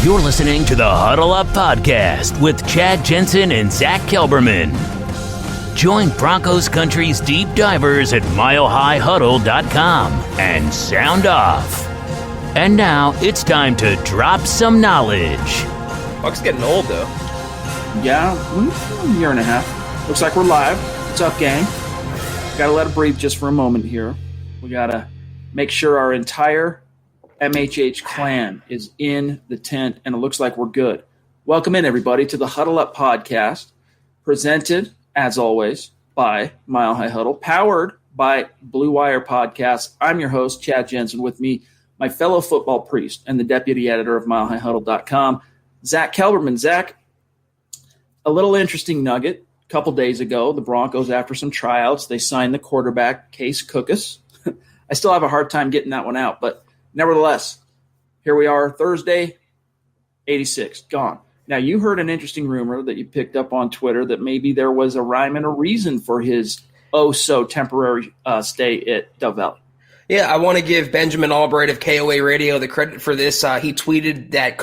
You're listening to the Huddle Up Podcast with Chad Jensen and Zack Kelberman. Join Broncos Country's deep divers at milehighhuddle.com and sound off. And now it's time to drop some knowledge. Buck's getting old, though. Yeah, a year and a half. Looks like we're live. What's up, gang? Gotta let it breathe just for a moment here. We gotta make sure our entire MHH clan is in the tent, and it looks like we're good. Welcome in, everybody, to the Huddle Up Podcast, presented, as always, by Mile High Huddle, powered by Blue Wire Podcasts. I'm your host, Chad Jensen. With me, my fellow football priest and the deputy editor of milehighhuddle.com, Zack Kelberman. Zack, a little interesting nugget. A couple days ago, the Broncos, after some tryouts, they signed the quarterback, Case Cookus. I still have a hard time getting that one out, but nevertheless, here we are, Thursday, 86, gone. Now, you heard an interesting rumor that you picked up on Twitter that maybe there was a rhyme and a reason for his oh-so-temporary stay at Dove Valley. Yeah, I want to give Benjamin Allbright of KOA Radio the credit for this. He tweeted that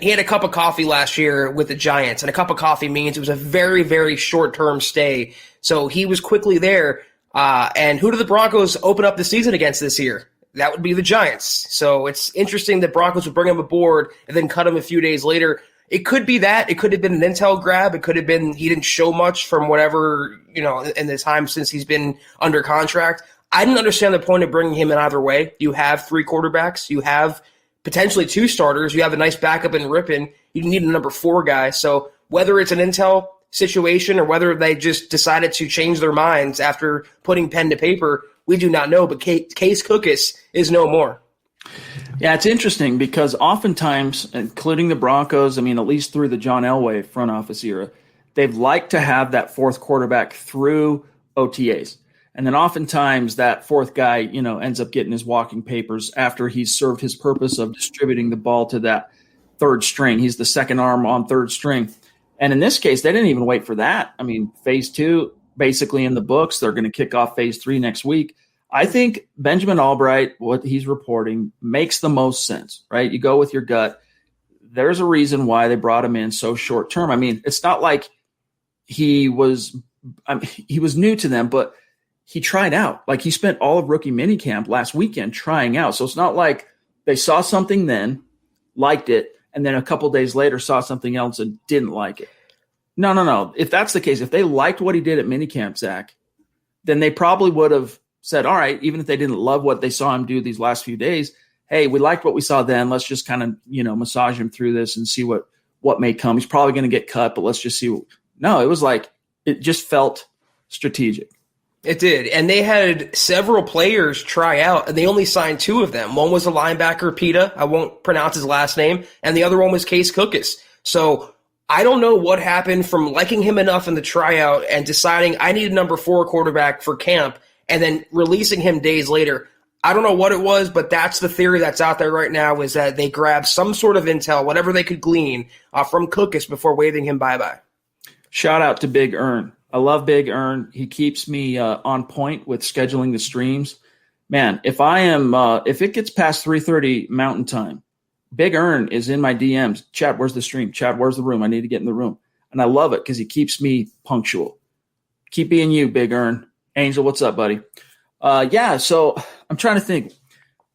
he had a cup of coffee last year with the Giants, and a cup of coffee means it was a very, very short-term stay. So he was quickly there. And who do the Broncos open up the season against this year? That would be the Giants. So it's interesting that Broncos would bring him aboard and then cut him a few days later. It could be that. It could have been an intel grab. It could have been he didn't show much from whatever, in the time since he's been under contract. I didn't understand the point of bringing him in either way. You have three quarterbacks. You have potentially two starters. You have a nice backup in Rippon. You need a number 4 guy. So whether it's an intel situation or whether they just decided to change their minds after putting pen to paper, we do not know, but Case Cookus is no more. Yeah, it's interesting because oftentimes, including the Broncos, at least through the John Elway front office era, they've liked to have that fourth quarterback through OTAs. And then oftentimes that fourth guy, ends up getting his walking papers after he's served his purpose of distributing the ball to that third string. He's the second arm on third string. And in this case, they didn't even wait for that. Phase 2, basically in the books. They're going to kick off phase 3 next week. I think Benjamin Allbright, what he's reporting, makes the most sense, right? You go with your gut. There's a reason why they brought him in so short term. It's not like he was new to them, but he tried out. Like, he spent all of rookie minicamp last weekend trying out. So it's not like they saw something then, liked it, and then a couple days later saw something else and didn't like it. No. If that's the case, if they liked what he did at minicamp, Zach, then they probably would have said, all right, even if they didn't love what they saw him do these last few days, hey, we liked what we saw then. Let's just kind of, massage him through this and see what may come. He's probably going to get cut, but let's just see. No, it was like, it just felt strategic. It did. And they had several players try out, and they only signed 2 of them. One was a linebacker, Pita. I won't pronounce his last name. And the other one was Case Cookus. So I don't know what happened from liking him enough in the tryout and deciding I need a number 4 quarterback for camp and then releasing him days later. I don't know what it was, but that's the theory that's out there right now, is that they grabbed some sort of intel, whatever they could glean from Cookus before waving him bye-bye. Shout out to Big Earn. I love Big Earn. He keeps me on point with scheduling the streams. Man, if it gets past 3:30 Mountain Time, Big Earn is in my DMs. Chad, where's the stream? Chad, where's the room? I need to get in the room. And I love it because he keeps me punctual. Keep being you, Big Earn. Angel, what's up, buddy? So I'm trying to think.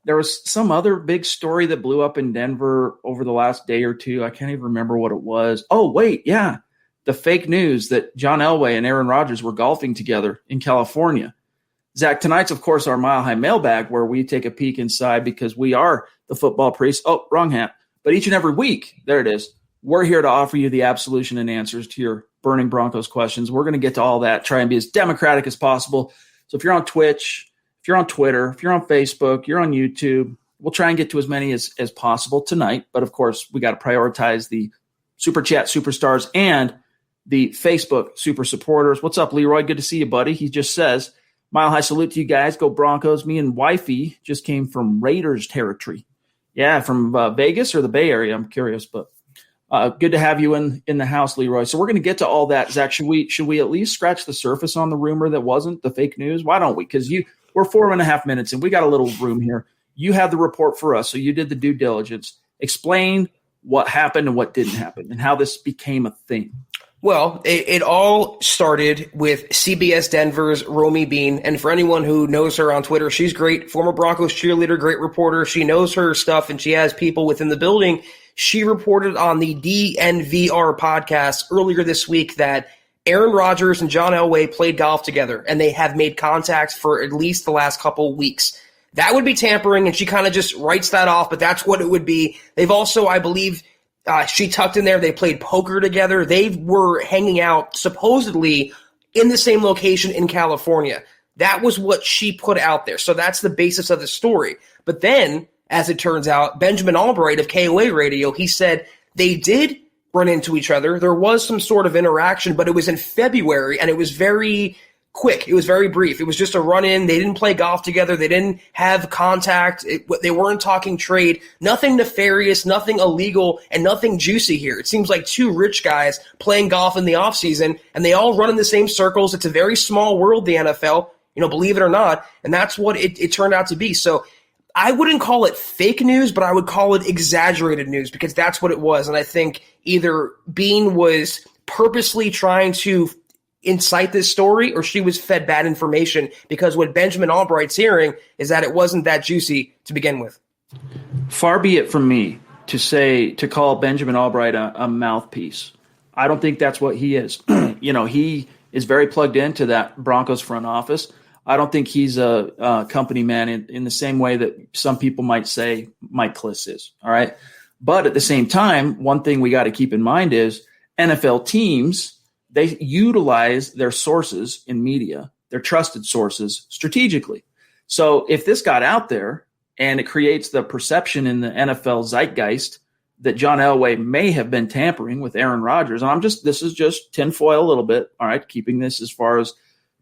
There was some other big story that blew up in Denver over the last day or two. I can't even remember what it was. Oh, wait, yeah. The fake news that John Elway and Aaron-Rodgers were golfing together in California. Zach, tonight's, of course, our Mile High mailbag, where we take a peek inside because we are the football priest. Oh, wrong hat. But each and every week, there it is, we're here to offer you the absolution and answers to your burning Broncos questions. We're going to get to all that, try and be as democratic as possible. So if you're on Twitch, if you're on Twitter, if you're on Facebook, you're on YouTube, we'll try and get to as many as possible tonight. But, of course, we got to prioritize the Super Chat superstars and the Facebook super supporters. What's up, Leroy? Good to see you, buddy. He just says, Mile High salute to you guys. Go Broncos. Me and wifey just came from Raiders territory. Yeah, from Vegas or the Bay Area. I'm curious, but good to have you in the house, Leroy. So we're going to get to all that. Zach, should we at least scratch the surface on the rumor that wasn't the fake news? Why don't we? Because we're 4.5 minutes and we got a little room here. You have the report for us, so you did the due diligence. Explain what happened and what didn't happen and how this became a thing. Well, it all started with CBS Denver's Romy Bean. And for anyone who knows her on Twitter, she's great. Former Broncos cheerleader, great reporter. She knows her stuff and she has people within the building. She reported on the DNVR podcast earlier this week that Aaron Rodgers and John Elway played golf together and they have made contact for at least the last couple weeks. That would be tampering, and she kind of just writes that off, but that's what it would be. They've also, I believe, she tucked in there, they played poker together. They were hanging out supposedly in the same location in California. That was what she put out there. So that's the basis of the story. But then, as it turns out, Benjamin Allbright of KOA Radio, he said they did run into each other. There was some sort of interaction, but it was in February, and it was very quick. It was very brief. It was just a run-in. They didn't play golf together. They didn't have contact. They weren't talking trade. Nothing nefarious, nothing illegal, and nothing juicy here. It seems like two rich guys playing golf in the offseason, and they all run in the same circles. It's a very small world, the NFL, believe it or not, and that's what it turned out to be. So I wouldn't call it fake news, but I would call it exaggerated news because that's what it was. And I think either Bean was purposely trying to incite this story or she was fed bad information, because what Benjamin Allbright's hearing is that it wasn't that juicy to begin with. Far be it from me to call Benjamin Allbright a mouthpiece. I don't think that's what he is. He is very plugged into that Broncos front office. I don't think he's a company man in the same way that some people might say Mike Kliss is. All right. But at the same time, one thing we got to keep in mind is NFL teams, they utilize their sources in media, their trusted sources, strategically. So if this got out there and it creates the perception in the NFL zeitgeist that John Elway may have been tampering with Aaron Rodgers, and this is just tinfoil a little bit, all right, keeping this as far as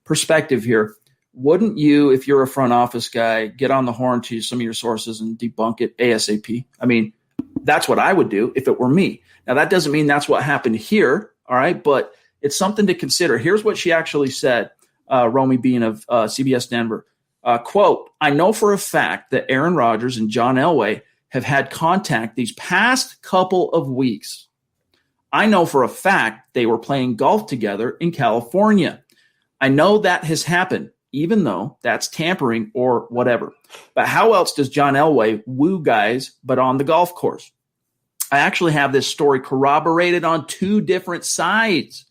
perspective here. Wouldn't you, if you're a front office guy, get on the horn to some of your sources and debunk it ASAP? I mean, that's what I would do if it were me. Now, that doesn't mean that's what happened here, all right, but it's something to consider. Here's what she actually said, Romy Bean of CBS Denver. Quote, "I know for a fact that Aaron Rodgers and John Elway have had contact these past couple of weeks. I know for a fact they were playing golf together in California. I know that has happened, even though that's tampering or whatever. But how else does John Elway woo guys but on the golf course? I actually have this story corroborated on two different sides,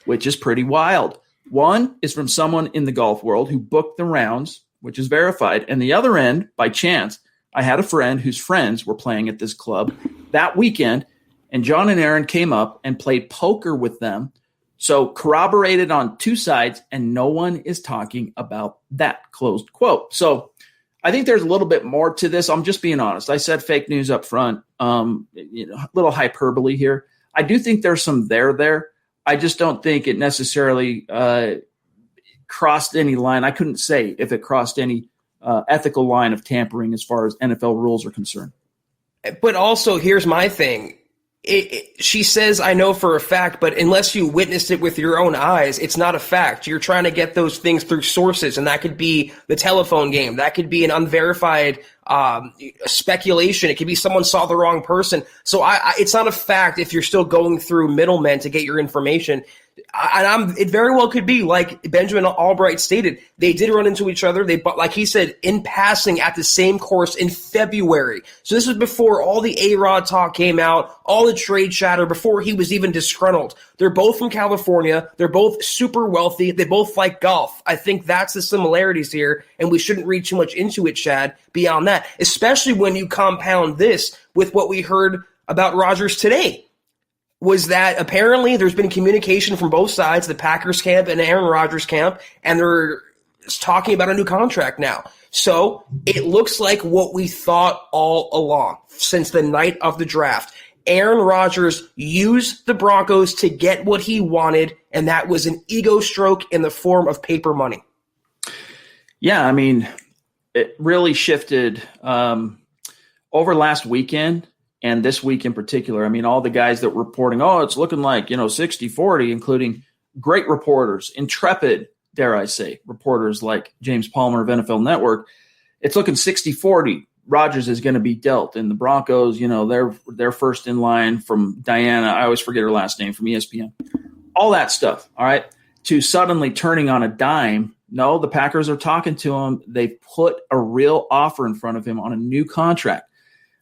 which is pretty wild. One is from someone in the golf world who booked the rounds, which is verified. And the other end, by chance, I had a friend whose friends were playing at this club that weekend, and John and Aaron came up and played poker with them. So corroborated on two sides, and no one is talking about that," closed quote. So I think there's a little bit more to this. I'm just being honest. I said fake news up front, a little hyperbole here. I do think there's some there. I just don't think it necessarily crossed any line. I couldn't say if it crossed any ethical line of tampering as far as NFL rules are concerned. But also, here's my thing. She says, "I know for a fact," but unless you witnessed it with your own eyes, it's not a fact. You're trying to get those things through sources, and that could be the telephone game. That could be an unverified speculation. It could be someone saw the wrong person. So it's not a fact if you're still going through middlemen to get your information. It very well could be, like Benjamin Allbright stated, they did run into each other. Like he said, in passing at the same course in February. So this was before all the A-Rod talk came out, all the trade chatter, before he was even disgruntled. They're both from California. They're both super wealthy. They both like golf. I think that's the similarities here, and we shouldn't read too much into it, Chad, beyond that, especially when you compound this with what we heard about Rodgers today. Was that apparently there's been communication from both sides, the Packers camp and Aaron Rodgers camp, and they're talking about a new contract now. So it looks like what we thought all along since the night of the draft. Aaron Rodgers used the Broncos to get what he wanted, and that was an ego stroke in the form of paper money. Yeah, I mean, it really shifted over last weekend. And this week in particular, I mean, all the guys that were reporting, it's looking like, 60-40, including great reporters, intrepid, dare I say, reporters like James Palmer of NFL Network. It's looking 60-40 Rodgers is going to be dealt. And the Broncos, they're first in line from Diana. I always forget her last name, from ESPN. All that stuff, all right, to suddenly turning on a dime. No, the Packers are talking to him. They've put a real offer in front of him on a new contract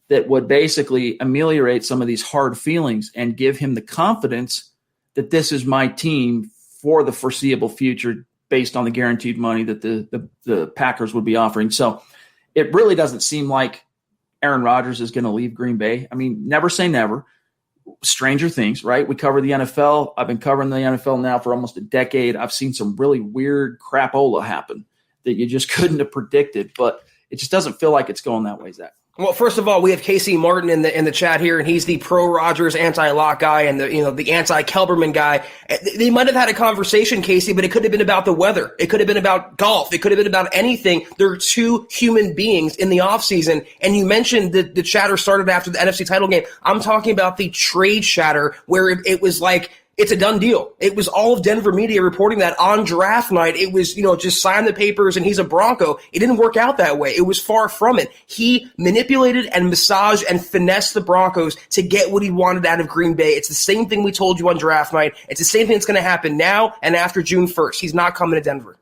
that would basically ameliorate some of these hard feelings and give him the confidence that this is my team for the foreseeable future based on the guaranteed money that the Packers would be offering. So it really doesn't seem like Aaron Rodgers is going to leave Green Bay. I mean, never say never. Stranger things, right? We cover the NFL. I've been covering the NFL now for almost a decade. I've seen some really weird crapola happen that you just couldn't have predicted, but it just doesn't feel like it's going that way, Zach. Well, first of all, we have Casey Martin in the chat here, and he's the pro Rodgers anti-lock guy and the anti-Kelberman guy. They might have had a conversation, Casey, but it could have been about the weather. It could have been about golf. It could have been about anything. There are two human beings in the offseason, and you mentioned that the chatter started after the NFC title game. I'm talking about the trade chatter where it was like, it's a done deal. It was all of Denver media reporting that on draft night. It was, just sign the papers and he's a Bronco. It didn't work out that way. It was far from it. He manipulated and massaged and finessed the Broncos to get what he wanted out of Green Bay. It's the same thing we told you on draft night. It's the same thing that's going to happen now and after June 1st. He's not coming to Denver.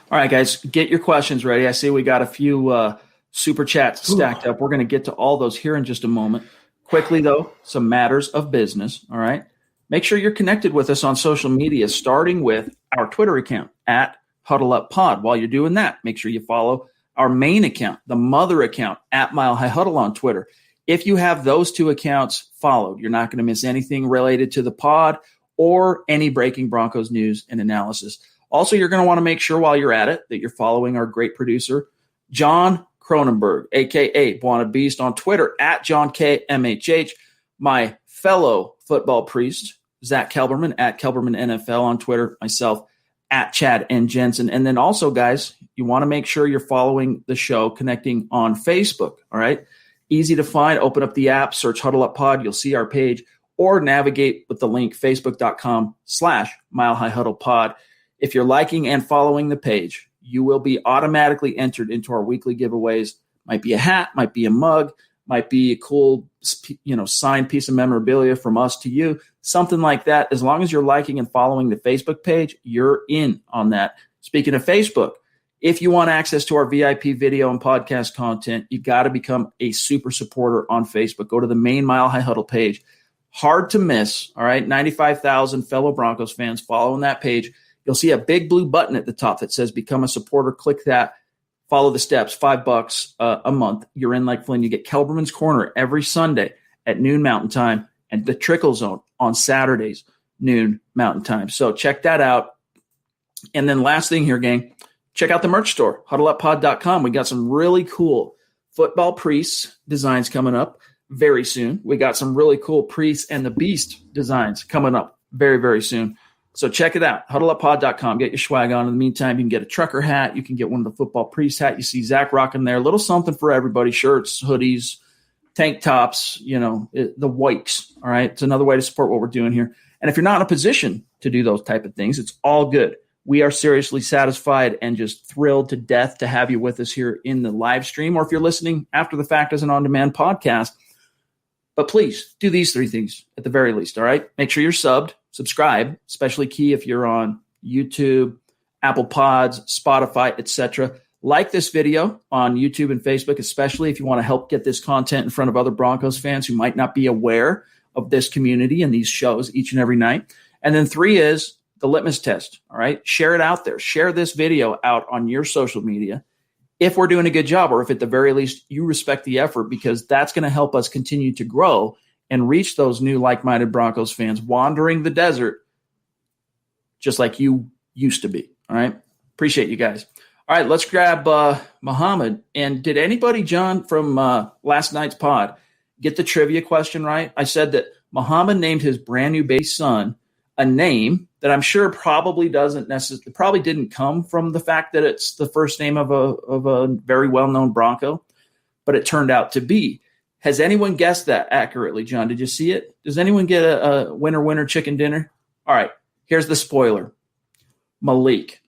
All right, guys, get your questions ready. I see we got a few super chats stacked up. We're going to get to all those here in just a moment. Quickly, though, some matters of business, all right? Make sure you're connected with us on social media, starting with our Twitter account at HuddleUpPod. While you're doing that, make sure you follow our main account, the mother account, at Mile High Huddle on Twitter. If you have those two accounts followed, you're not going to miss anything related to the pod or any breaking Broncos news and analysis. Also, you're going to want to make sure while you're at it that you're following our great producer, John Cronenberg, a.k.a. Buona Beast, on Twitter, at John K. MHH, my fellow football priest, Zack Kelberman, at Kelberman NFL on Twitter, myself, at Chad and Jensen. And then also, guys, you want to make sure you're following the show, connecting on Facebook, all right? Easy to find. Open up the app, search Huddle Up Pod. You'll see our page, or navigate with the link facebook.com/Mile High Huddle Pod. If you're liking and following the page, you will be automatically entered into our weekly giveaways. Might be a hat, might be a mug, might be a cool, signed piece of memorabilia from us to you, something like that. As long as you're liking and following the Facebook page, you're in on that. Speaking of Facebook, if you want access to our VIP video and podcast content, you got to become a super supporter on Facebook. Go to the main Mile High Huddle page. Hard to miss, all right? 95,000 fellow Broncos fans following that page. You'll see a big blue button at the top that says Become a Supporter. Click that. Follow the steps, $5 a month. You're in like Flynn. You get Kelberman's Corner every Sunday at noon Mountain Time, and the Trickle Zone on Saturdays, noon Mountain Time. So check that out. And then last thing here, gang, check out the merch store, huddleuppod.com. We got some really cool football priests designs coming up very soon. We got some really cool Priest and the Beast designs coming up very, very soon. So check it out, huddleuppod.com. Get your swag on. In the meantime, you can get a trucker hat. You can get one of the football priest hat. You see Zach rocking there. A little something for everybody, shirts, hoodies, tank tops, the wikes, all right? It's another way to support what we're doing here. And if you're not in a position to do those type of things, it's all good. We are seriously satisfied and just thrilled to death to have you with us here in the live stream, or if you're listening after the fact as an on-demand podcast. But please do these three things at the very least, all right? Make sure you're subbed. Subscribe, especially key if you're on YouTube, Apple Pods, Spotify, etc. Like this video on YouTube and Facebook, especially if you want to help get this content in front of other Broncos fans who might not be aware of this community and these shows each and every night. And then 3 is the litmus test, all right? Share it out there. Share this video out on your social media if we're doing a good job, or if at the very least you respect the effort, because that's going to help us continue to grow and reach those new like-minded Broncos fans wandering the desert just like you used to be, all right? Appreciate you guys. All right, let's grab Muhammad. And did anybody, John, from last night's pod get the trivia question right? I said that Muhammad named his brand new baby son a name that I'm sure probably didn't come from the fact that it's the first name of a very well-known Bronco, but it turned out to be. Has anyone guessed that accurately, John? Did you see it? Does anyone get a winner chicken dinner? All right, here's the spoiler. Malik.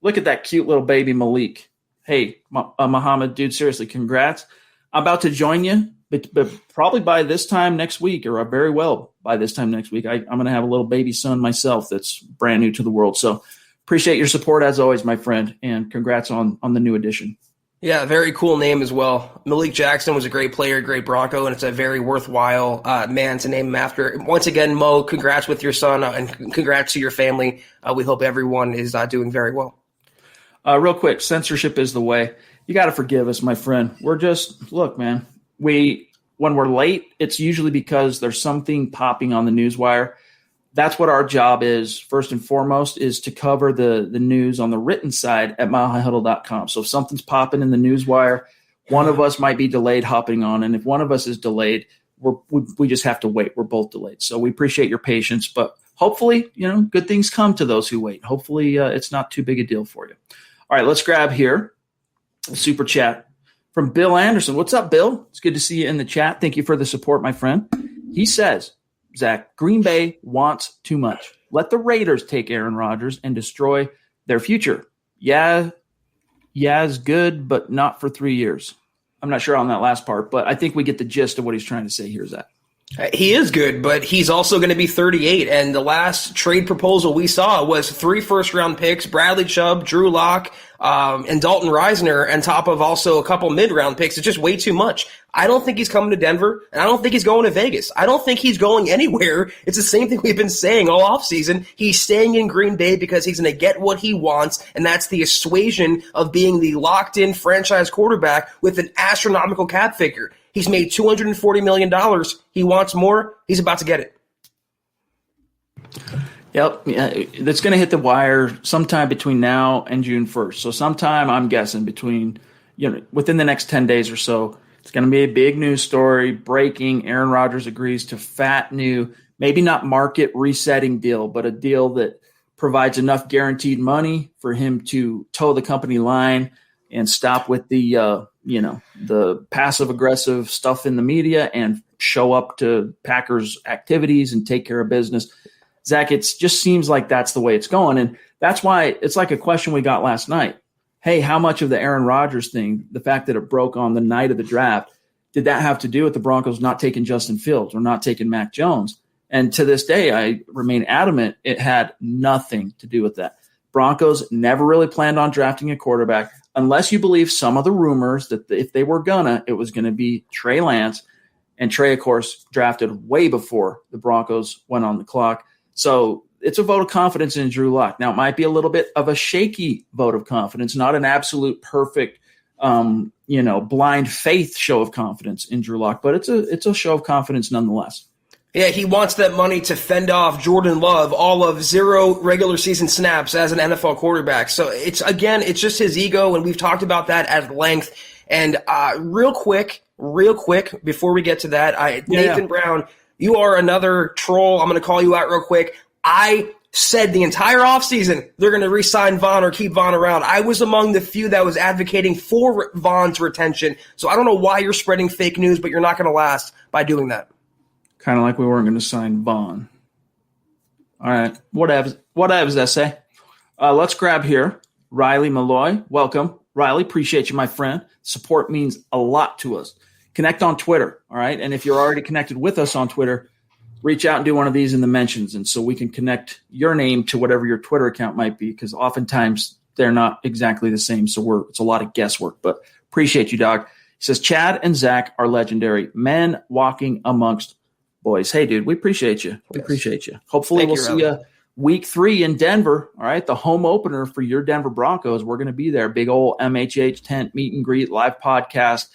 Look at that cute little baby Malik. Hey, Muhammad, dude, seriously, congrats. I'm about to join you, but probably by this time next week, or very well by this time next week, I'm going to have a little baby son myself that's brand new to the world. So appreciate your support as always, my friend, and congrats on the new addition. Yeah, very cool name as well. Malik Jackson was a great player, great Bronco, and it's a very worthwhile man to name him after. Once again, Mo, congrats with your son, and congrats to your family. We hope everyone is doing very well. Real quick, censorship is the way. You got to forgive us, my friend. We're just, look, man, when we're late, it's usually because there's something popping on the newswire. That's what our job is, first and foremost, is to cover the news on the written side at milehighhuddle.com. So if something's popping in the newswire, one of us might be delayed hopping on. And if one of us is delayed, we just have to wait. We're both delayed. So we appreciate your patience. But hopefully, good things come to those who wait. Hopefully it's not too big a deal for you. All right, let's grab here a super chat from Bill Anderson. What's up, Bill? It's good to see you in the chat. Thank you for the support, my friend. He says, Zach, Green Bay wants too much. Let the Raiders take Aaron Rodgers and destroy their future. Yeah, is good, but not for 3 years. I'm not sure on that last part, but I think we get the gist of what he's trying to say here, Zach. He is good, but he's also going to be 38, and the last trade proposal we saw was 3 first-round picks, Bradley Chubb, Drew Lock, and Dalton Reisner, on top of also a couple mid-round picks. It's just way too much. I don't think he's coming to Denver, and I don't think he's going to Vegas. I don't think he's going anywhere. It's the same thing we've been saying all offseason. He's staying in Green Bay because he's going to get what he wants, and that's the assuasion of being the locked-in franchise quarterback with an astronomical cap figure. He's made $240 million. He wants more. He's about to get it. Yep. Yeah, that's going to hit the wire sometime between now and June 1st. So sometime, I'm guessing, within the next 10 days or so, it's going to be a big news story breaking. Aaron Rodgers agrees to fat new, maybe not market resetting deal, but a deal that provides enough guaranteed money for him to toe the company line and stop with the passive aggressive stuff in the media and show up to Packers activities and take care of business. Zach, it just seems like that's the way it's going. And that's why it's like a question we got last night. Hey, how much of the Aaron Rodgers thing, the fact that it broke on the night of the draft, did that have to do with the Broncos not taking Justin Fields or not taking Mac Jones? And to this day, I remain adamant it had nothing to do with that. Broncos never really planned on drafting a quarterback unless you believe some of the rumors that if they were it was going to be Trey Lance. And Trey, of course, drafted way before the Broncos went on the clock. So it's a vote of confidence in Drew Lock. Now, it might be a little bit of a shaky vote of confidence, not an absolute perfect, blind faith show of confidence in Drew Lock, but it's a show of confidence nonetheless. Yeah, he wants that money to fend off Jordan Love, all of 0 regular season snaps as an NFL quarterback. So it's just his ego, and we've talked about that at length. And real quick, before we get to that, Nathan Brown, you are another troll. I'm going to call you out real quick. I said the entire offseason they're going to re-sign Vaughn or keep Vaughn around. I was among the few that was advocating for Vaughn's retention. So I don't know why you're spreading fake news, but you're not going to last by doing that. Kind of like we weren't going to sign Vaughn. All right. Whatevs, essay. Let's grab here. Riley Malloy. Welcome. Riley, appreciate you, my friend. Support means a lot to us. Connect on Twitter, all right? And if you're already connected with us on Twitter, reach out and do one of these in the mentions, and so we can connect your name to whatever your Twitter account might be, because oftentimes they're not exactly the same, so it's a lot of guesswork. But appreciate you, dog. He says, Chad and Zach are legendary men walking amongst boys. Hey, dude, we appreciate you. We appreciate you. Hopefully we'll see you week 3 in Denver, all right? The home opener for your Denver Broncos. We're going to be there. Big old MHH tent, meet and greet, live podcast,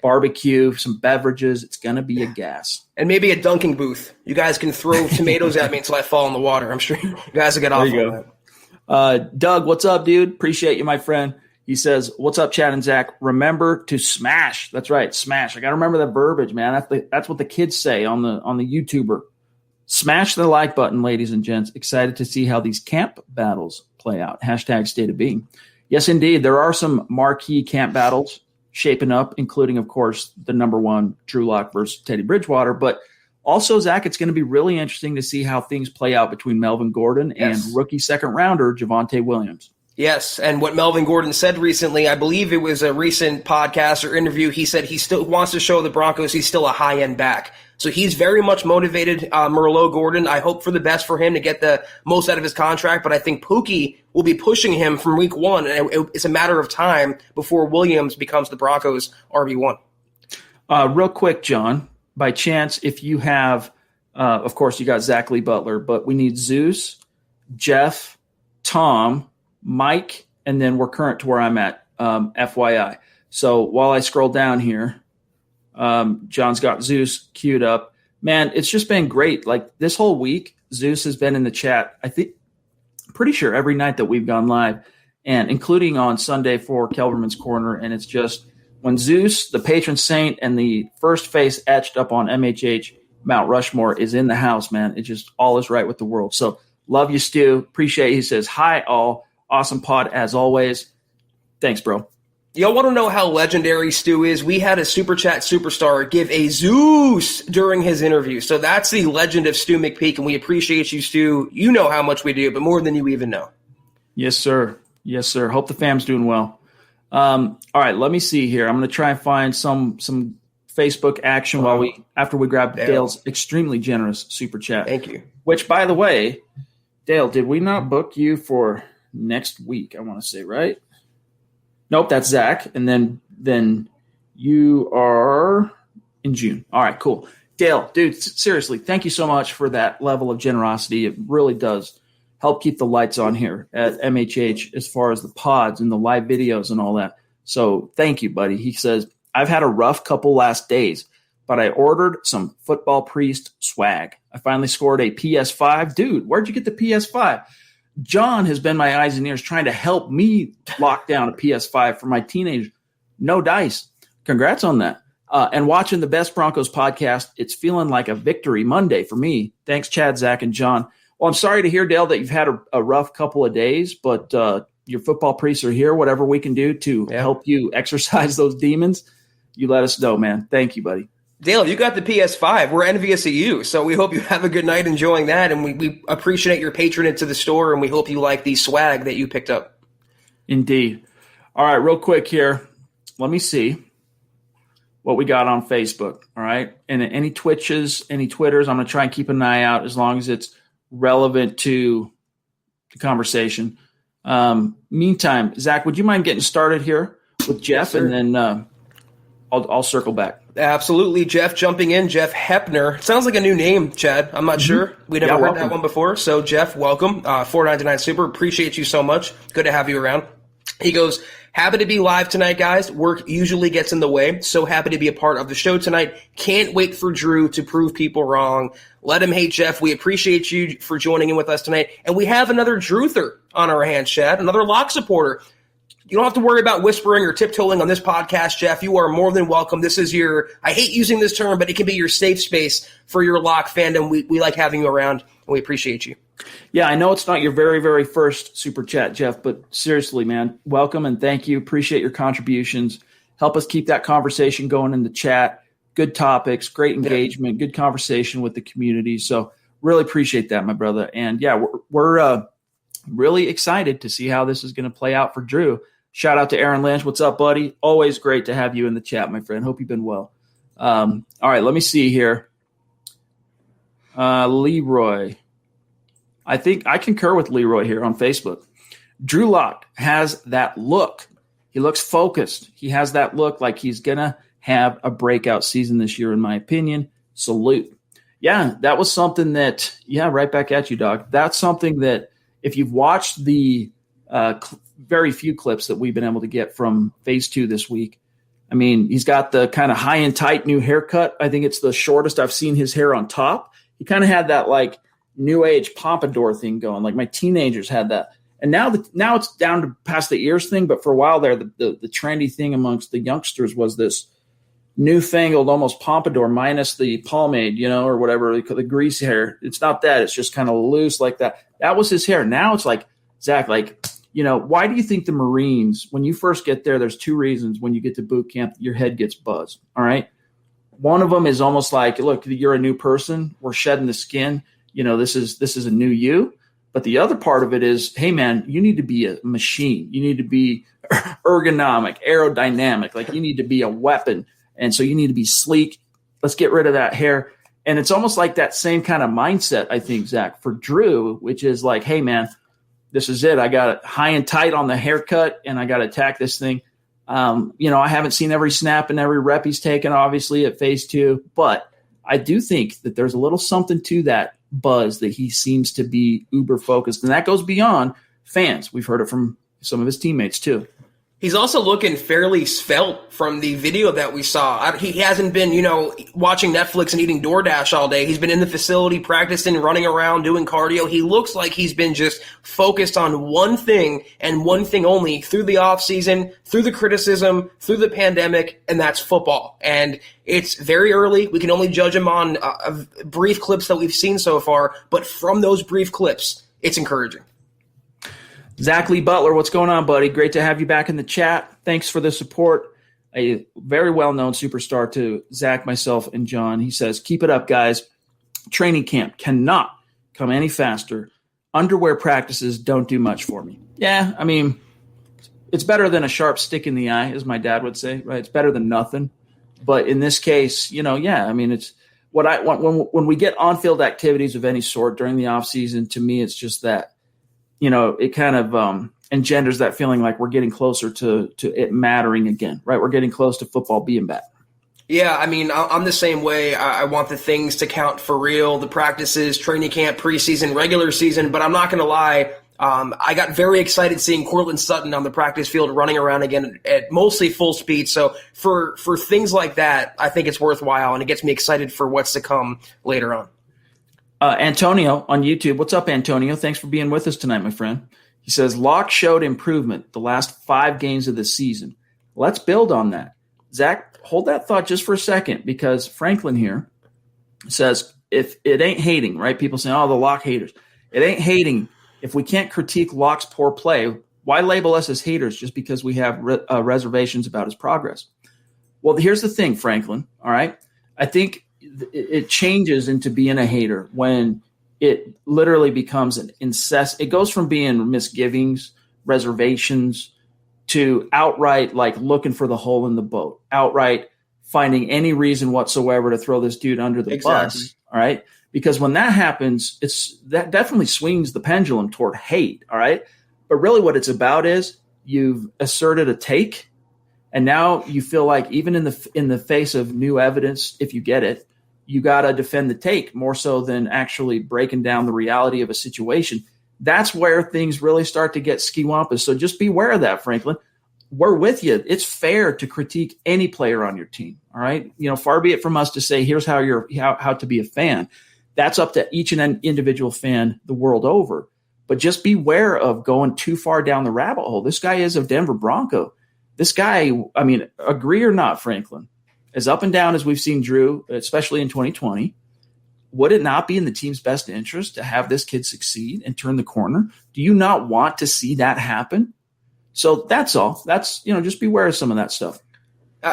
barbecue, some beverages. It's going to be a gas. And maybe a dunking booth. You guys can throw tomatoes at me until I fall in the water. I'm sure you guys will get off on that. Doug, what's up, dude? Appreciate you, my friend. He says, what's up, Chad and Zach? Remember to smash. That's right, smash. I got to remember that verbiage, man. That's what the kids say on the YouTuber. Smash the like button, ladies and gents. Excited to see how these camp battles play out. Hashtag state of being. Yes, indeed. There are some marquee camp battles shaping up, including, of course, the number 1 Drew Lock versus Teddy Bridgewater. But also, Zach, it's going to be really interesting to see how things play out between Melvin Gordon and rookie second rounder Javonte Williams. Yes, and what Melvin Gordon said recently, I believe it was a recent podcast or interview, he said he still wants to show the Broncos he's still a high-end back. So he's very much motivated, Merlot Gordon. I hope for the best for him to get the most out of his contract, but I think Pookie will be pushing him from week one, and it's a matter of time before Williams becomes the Broncos' RB1. Real quick, John, by chance, if you have, of course, you got Zach Lee Butler, but we need Zeus, Jeff, Tom, Mike, and then we're current to where I'm at, FYI. So while I scroll down here, John's got Zeus queued up. Man, it's just been great. Like this whole week, Zeus has been in the chat, I think, pretty sure every night that we've gone live, and including on Sunday for Kelberman's Corner. And it's just when Zeus, the patron saint, and the first face etched up on MHH Mount Rushmore is in the house, man, it just all is right with the world. So love you, Stu. Appreciate it. He says, hi, all. Awesome pod as always. Thanks, bro. Y'all want to know how legendary Stu is? We had a Super Chat superstar give a Zeus during his interview. So that's the legend of Stu McPeak, and we appreciate you, Stu. You know how much we do, but more than you even know. Yes, sir. Yes, sir. Hope the fam's doing well. All right, let me see here. I'm going to try and find some Facebook action after we grab Dale's extremely generous Super Chat. Thank you. Which, by the way, Dale, did we not book you for next week? I want to say, right? Nope, that's Zach. And then you are in June. All right, cool. Dale, dude, seriously, thank you so much for that level of generosity. It really does help keep the lights on here at MHH as far as the pods and the live videos and all that. So thank you, buddy. He says, I've had a rough couple last days, but I ordered some Football Priest swag. I finally scored a PS5. Dude, where'd you get the PS5? John has been my eyes and ears trying to help me lock down a PS5 for my teenagers. No dice. Congrats on that. And watching the Best Broncos podcast, it's feeling like a victory Monday for me. Thanks, Chad, Zach, and John. Well, I'm sorry to hear, Dale, that you've had a rough couple of days, but your football priests are here. Whatever we can do to help you exorcise those demons, you let us know, man. Thank you, buddy. Dale, you got the PS5. We're envious of you, so we hope you have a good night enjoying that, and we appreciate your patronage to the store, and we hope you like the swag that you picked up. Indeed. All right, real quick here. Let me see what we got on Facebook, all right? And any Twitches, any Twitters, I'm going to try and keep an eye out as long as it's relevant to the conversation. Meantime, Zach, would you mind getting started here with Jeff, and then I'll circle back. Absolutely. Jeff jumping in. Jeff Hepner. Sounds like a new name, Chad. I'm not sure. We never heard that one before. So, Jeff, welcome. $4.99 Super. Appreciate you so much. Good to have you around. He goes, happy to be live tonight, guys. Work usually gets in the way. So happy to be a part of the show tonight. Can't wait for Drew to prove people wrong. Let him hate Jeff. We appreciate you for joining in with us tonight. And we have another Druther on our hands, Chad, another lock supporter. You don't have to worry about whispering or tiptoeing on this podcast, Jeff. You are more than welcome. This is your, I hate using this term, but it can be your safe space for your lock fandom. We like having you around, and we appreciate you. Yeah, I know it's not your very, very first Super Chat, Jeff, but seriously, man, welcome and thank you. Appreciate your contributions. Help us keep that conversation going in the chat. Good topics, great engagement, good conversation with the community. So really appreciate that, my brother. And yeah, we're really excited to see how this is going to play out for Drew. Shout out to Aaron Lynch. What's up, buddy? Always great to have you in the chat, my friend. Hope you've been well. All right, let me see here. Leroy. I think I concur with Leroy here on Facebook. Drew Lock has that look. He looks focused. He has that look like he's going to have a breakout season this year, in my opinion. Salute. Yeah, that was something that, right back at you, dog. That's something that if you've watched the very few clips that we've been able to get from phase 2 this week, I mean, he's got the kind of high and tight new haircut. I think it's the shortest I've seen his hair on top. He kind of had that like new age pompadour thing going. Like my teenagers had that. And now it's down to past the ears thing. But for a while there, the trendy thing amongst the youngsters was this newfangled almost pompadour minus the pomade, or whatever, the grease hair. It's not that. It's just kind of loose like that. That was his hair. Now it's like, Zach, why do you think the Marines, when you first get there, there's 2 reasons when you get to boot camp, your head gets buzzed, all right? One of them is almost like, look, you're a new person. We're shedding the skin. This is a new you. But the other part of it is, hey, man, you need to be a machine. You need to be ergonomic, aerodynamic. Like, you need to be a weapon. And so you need to be sleek. Let's get rid of that hair. And it's almost like that same kind of mindset, I think, Zach, for Drew, which is like, hey, man, this is it. I got it high and tight on the haircut, and I got to attack this thing. I haven't seen every snap and every rep he's taken, obviously, at phase 2. But I do think that there's a little something to that buzz that he seems to be uber focused. And that goes beyond fans. We've heard it from some of his teammates, too. He's also looking fairly svelte from the video that we saw. He hasn't been, watching Netflix and eating DoorDash all day. He's been in the facility practicing, running around, doing cardio. He looks like he's been just focused on one thing and one thing only through the offseason, through the criticism, through the pandemic, and that's football. And it's very early. We can only judge him on brief clips that we've seen so far. But from those brief clips, it's encouraging. Zach Lee Butler, what's going on, buddy? Great to have you back in the chat. Thanks for the support. A very well-known superstar to Zach, myself, and John. He says, keep it up, guys. Training camp cannot come any faster. Underwear practices don't do much for me. Yeah, I mean, it's better than a sharp stick in the eye, as my dad would say, right? It's better than nothing. But in this case, it's what I want when we get on-field activities of any sort during the offseason. To me, it's just that, it kind of engenders that feeling like we're getting closer to it mattering again, right? We're getting close to football being back. Yeah, I mean, I'm the same way. I want the things to count for real, the practices, training camp, preseason, regular season, but I'm not going to lie. I got very excited seeing Courtland Sutton on the practice field running around again at mostly full speed. So for things like that, I think it's worthwhile, and it gets me excited for what's to come later on. Antonio on YouTube. What's up, Antonio? Thanks for being with us tonight, my friend. He says, Locke showed improvement the last 5 games of the season. Let's build on that. Zach, hold that thought just for a second, because Franklin here says, if it ain't hating, right? People say, the Locke haters. It ain't hating. If we can't critique Locke's poor play, why label us as haters just because we have reservations about his progress? Well, here's the thing, Franklin, all right? I think it changes into being a hater when it literally becomes an incest. It goes from being misgivings, reservations, to outright like looking for the hole in the boat, outright finding any reason whatsoever to throw this dude under the bus. All right. Because when that happens, that definitely swings the pendulum toward hate. All right. But really what it's about is you've asserted a take, and now you feel like even in the face of new evidence, if you get it, you got to defend the take more so than actually breaking down the reality of a situation. That's where things really start to get ski-wampus. So just beware of that, Franklin. We're with you. It's fair to critique any player on your team. All right. Far be it from us to say, here's how to be a fan. That's up to each and an individual fan the world over. But just beware of going too far down the rabbit hole. This guy is a Denver Bronco. This guy, I mean, agree or not, Franklin, as up and down as we've seen Drew, especially in 2020, would it not be in the team's best interest to have this kid succeed and turn the corner? Do you not want to see that happen? So that's all. That's, just beware of some of that stuff.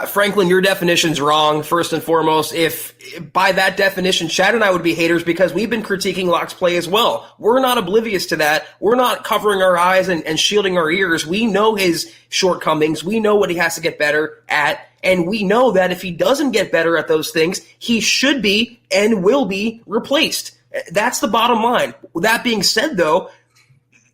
Franklin, your definition's wrong, first and foremost. If by that definition, Chad and I would be haters because we've been critiquing Locke's play as well. We're not oblivious to that. We're not covering our eyes and shielding our ears. We know his shortcomings. We know what he has to get better at. And we know that if he doesn't get better at those things, he should be and will be replaced. That's the bottom line. With that being said, though,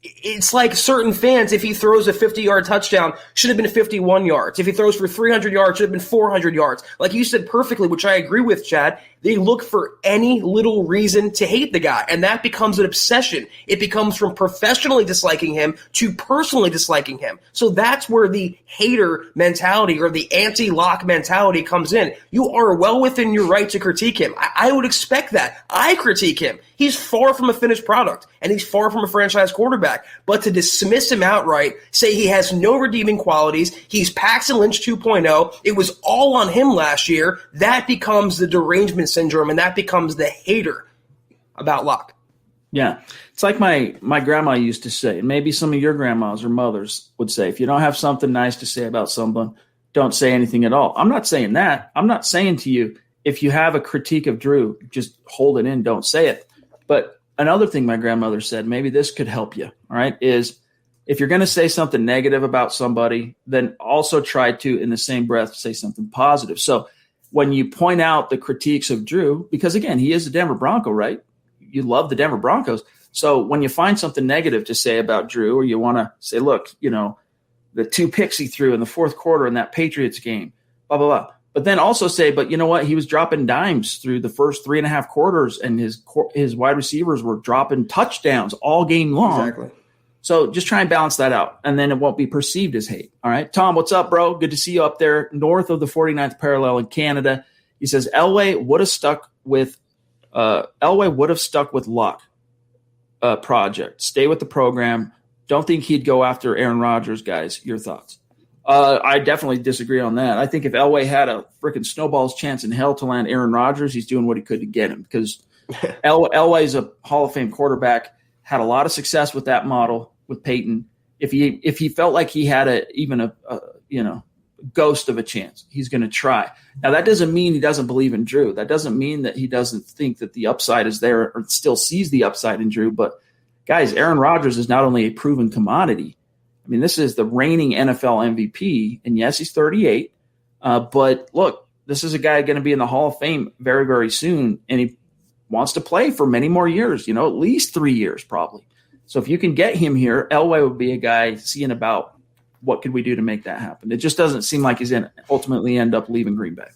it's like certain fans, if he throws a 50-yard touchdown, should have been 51 yards. If he throws for 300 yards, should have been 400 yards. Like you said perfectly, which I agree with, Chad, they look for any little reason to hate the guy, and that becomes an obsession. It becomes from professionally disliking him to personally disliking him. So that's where the hater mentality or the anti-Locke mentality comes in. You are well within your right to critique him. I would expect that. I critique him. He's far from a finished product, and he's far from a franchise quarterback. But to dismiss him outright, say he has no redeeming qualities, he's Paxton Lynch 2.0, it was all on him last year, that becomes the derangement syndrome, and that becomes the hater about Locke. Yeah. It's like my grandma used to say, and maybe some of your grandmas or mothers would say, if you don't have something nice to say about someone, don't say anything at all. I'm not saying that. I'm not saying to you, if you have a critique of Drew, just hold it in, don't say it. But another thing my grandmother said, maybe this could help you, all right, is if you're going to say something negative about somebody, then also try to, in the same breath, say something positive. So when you point out the critiques of Drew, because, again, he is a Denver Bronco, right? You love the Denver Broncos. So when you find something negative to say about Drew, or you want to say, look, the 2 picks he threw in the fourth quarter in that Patriots game, blah, blah, blah. But then also say, but you know what? He was dropping dimes through the first 3.5 quarters, and his wide receivers were dropping touchdowns all game long. Exactly. So just try and balance that out, and then it won't be perceived as hate. All right. Tom, what's up, bro? Good to see you up there north of the 49th parallel in Canada. He says, Elway would have stuck with Luck project. Stay with the program. Don't think he'd go after Aaron Rodgers, guys. Your thoughts? I definitely disagree on that. I think if Elway had a freaking snowball's chance in hell to land Aaron Rodgers, he's doing what he could to get him, because Elway's a Hall of Fame quarterback, had a lot of success with that model with Peyton. If he felt like he had a ghost of a chance, he's going to try. Now, that doesn't mean he doesn't believe in Drew. That doesn't mean that he doesn't think that the upside is there or still sees the upside in Drew. But, guys, Aaron Rodgers is not only a proven commodity. I mean, this is the reigning NFL MVP, and yes, he's 38. But, look, this is a guy going to be in the Hall of Fame very, very soon, and he wants to play for many more years, at least 3 years probably. So if you can get him here, Elway would be a guy seeing about what could we do to make that happen. It just doesn't seem like he's going to ultimately end up leaving Green Bay.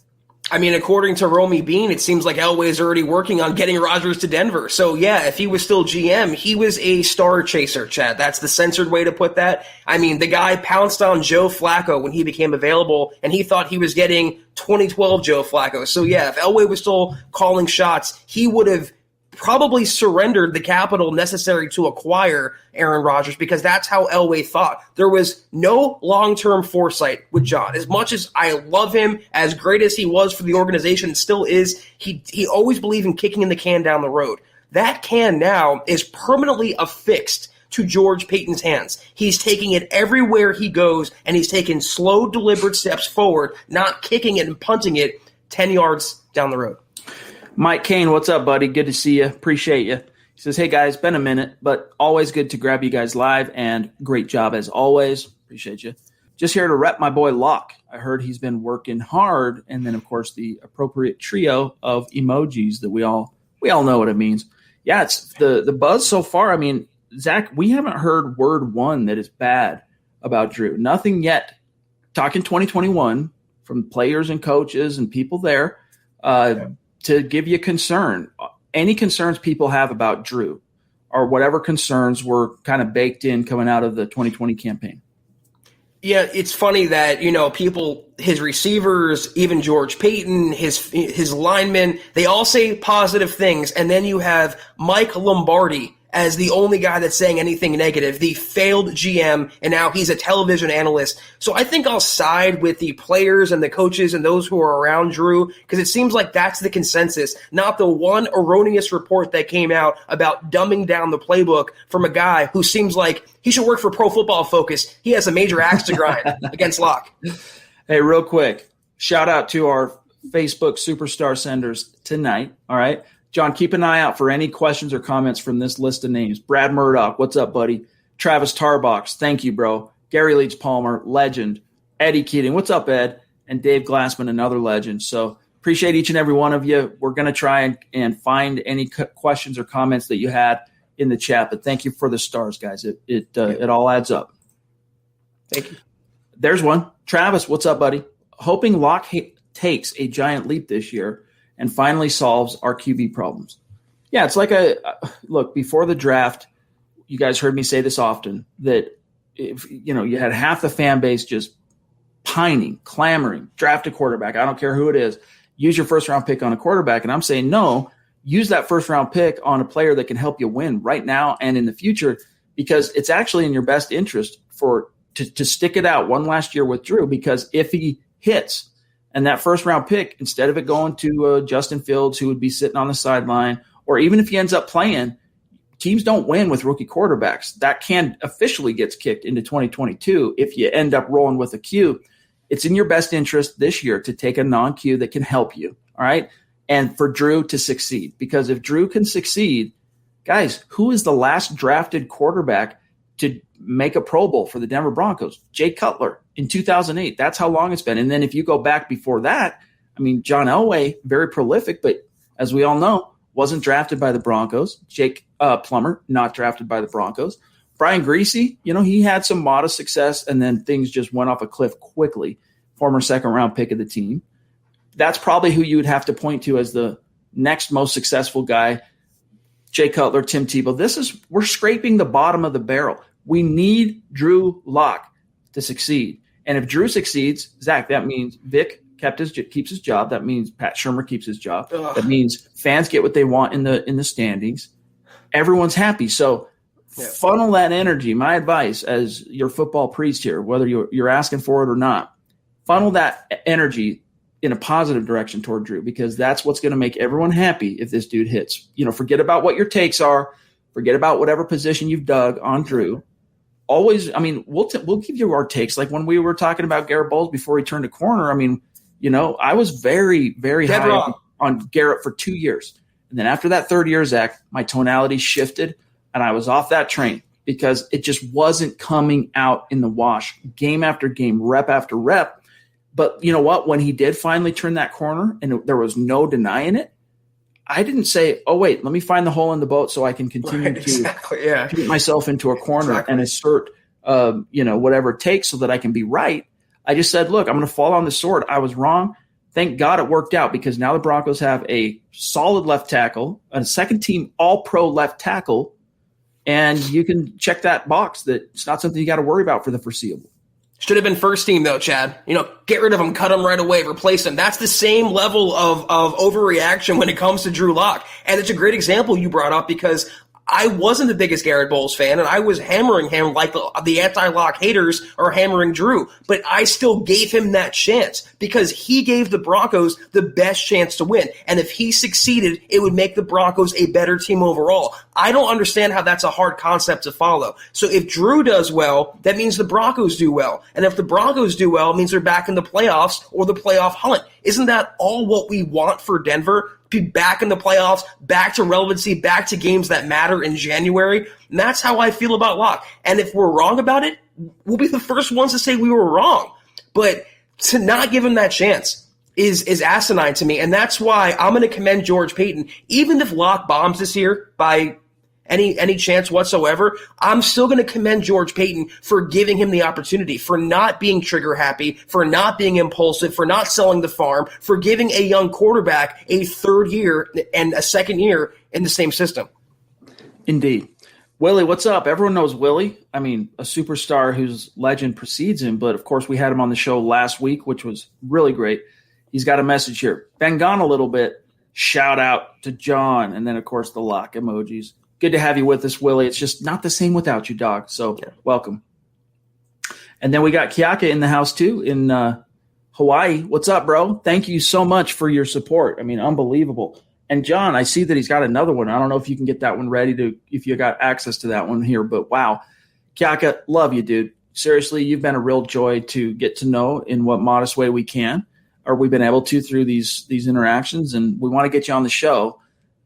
I mean, according to Romy Bean, it seems like Elway is already working on getting Rodgers to Denver. So, yeah, if he was still GM, he was a star chaser, Chad. That's the censored way to put that. I mean, the guy pounced on Joe Flacco when he became available, and he thought he was getting 2012 Joe Flacco. So, yeah, if Elway was still calling shots, he would have probably surrendered the capital necessary to acquire Aaron Rodgers, because that's how Elway thought. There was no long-term foresight with John. As much as I love him, as great as he was for the organization and still is, he always believed in kicking in the can down the road. That can now is permanently affixed to George Payton's hands. He's taking it everywhere he goes, and he's taking slow, deliberate steps forward, not kicking it and punting it 10 yards down the road. Mike Kane, what's up, buddy? Good to see you. Appreciate you. He says, hey, guys, been a minute, but always good to grab you guys live, and great job as always. Appreciate you. Just here to rep my boy Locke. I heard he's been working hard, and then, of course, the appropriate trio of emojis that we all know what it means. Yeah, it's the buzz so far. I mean, Zach, we haven't heard word one that is bad about Drew. Nothing yet. Talking 2021 from players and coaches and people there. To give you concern, any concerns people have about Drew, or whatever concerns were kind of baked in coming out of the 2020 campaign. Yeah, it's funny that, people, his receivers, even George Payton, his linemen, they all say positive things. And then you have Mike Lombardi as the only guy that's saying anything negative, the failed GM, and now he's a television analyst. So I think I'll side with the players and the coaches and those who are around Drew, because it seems like that's the consensus, not the one erroneous report that came out about dumbing down the playbook from a guy who seems like he should work for Pro Football Focus. He has a major axe to grind against Locke. Hey, real quick, shout out to our Facebook Superstar Senders tonight, all right? John, keep an eye out for any questions or comments from this list of names. Brad Murdoch, what's up, buddy? Travis Tarbox, thank you, bro. Gary Leach Palmer, legend. Eddie Keating, what's up, Ed? And Dave Glassman, another legend. So appreciate each and every one of you. We're going to try and find any questions or comments that you had in the chat, but thank you for the stars, guys. It all adds up. Thank you. There's one. Travis, what's up, buddy? Hoping Locke takes a giant leap this year and finally solves our QB problems. Yeah, it's like look, before the draft, you guys heard me say this often, that if you had half the fan base just pining, clamoring, draft a quarterback. I don't care who it is. Use your first-round pick on a quarterback. And I'm saying, no, use that first-round pick on a player that can help you win right now and in the future, because it's actually in your best interest to stick it out one last year with Drew, because if he hits – and that first-round pick, instead of it going to Justin Fields, who would be sitting on the sideline, or even if he ends up playing, teams don't win with rookie quarterbacks. That can officially gets kicked into 2022 if you end up rolling with a Q. It's in your best interest this year to take a non-Q that can help you, all right, and for Drew to succeed. Because if Drew can succeed, Guys, who is the last drafted quarterback to make a Pro Bowl for the Denver Broncos? Jay Cutler in 2008. That's how long it's been. And then if you go back before that, I mean, John Elway, very prolific, but as we all know, wasn't drafted by the Broncos. Jake Plummer, not drafted by the Broncos. Brian Griese, he had some modest success, and then things just went off a cliff quickly. Former second-round pick of the team. That's probably who you would have to point to as the next most successful guy. Jay Cutler, Tim Tebow. We're scraping the bottom of the barrel. We need Drew Lock to succeed. And if Drew succeeds, Zach, that means Vic keeps his job. That means Pat Shurmur keeps his job. Ugh. That means fans get what they want in the standings. Everyone's happy. So funnel that energy. My advice as your football priest here, whether you're asking for it or not, funnel that energy in a positive direction toward Drew, because that's what's going to make everyone happy if this dude hits. Forget about what your takes are. Forget about whatever position you've dug on Drew. Always, we'll give you our takes. Like when we were talking about Garrett Bowles before he turned a corner, I was very, very high on Garrett for 2 years. And then after that third year, Zach, my tonality shifted and I was off that train because it just wasn't coming out in the wash game after game, rep after rep. But you know what? When he did finally turn that corner and there was no denying it, I didn't say, oh, wait, let me find the hole in the boat so I can continue to put myself into a corner and assert, whatever it takes so that I can be right. I just said, look, I'm going to fall on the sword. I was wrong. Thank God it worked out, because now the Broncos have a solid left tackle, a second-team all-pro left tackle, and you can check that box that it's not something you got to worry about for the foreseeable. Should have been first team, though, Chad. Get rid of him, cut him right away, replace him. That's the same level of overreaction when it comes to Drew Lock. And it's a great example you brought up, because I wasn't the biggest Garrett Bowles fan, and I was hammering him like the anti-Lock haters are hammering Drew. But I still gave him that chance because he gave the Broncos the best chance to win. And if he succeeded, it would make the Broncos a better team overall. I don't understand how that's a hard concept to follow. So if Drew does well, that means the Broncos do well. And if the Broncos do well, it means they're back in the playoffs or the playoff hunt. Isn't that all what we want for Denver? Be back in the playoffs, back to relevancy, back to games that matter in January. And that's how I feel about Locke. And if we're wrong about it, we'll be the first ones to say we were wrong. But to not give him that chance is asinine to me. And that's why I'm going to commend George Paton. Even if Locke bombs this year by any chance whatsoever, I'm still going to commend George Paton for giving him the opportunity, for not being trigger happy, for not being impulsive, for not selling the farm, for giving a young quarterback a third year and a second year in the same system. Indeed. Willie, what's up? Everyone knows Willie. A superstar whose legend precedes him, but of course we had him on the show last week, which was really great. He's got a message here. Been gone a little bit. Shout out to John. And then, of course, the lock emojis. Good to have you with us, Willie. It's just not the same without you, dog. So welcome. And then we got Kiaka in the house too in Hawaii. What's up, bro? Thank you so much for your support. Unbelievable. And John, I see that he's got another one. I don't know if you can get that one ready if you got access to that one here, but wow. Kiaka, love you, dude. Seriously, you've been a real joy to get to know in what modest way we can, or we've been able to through these interactions, and we want to get you on the show.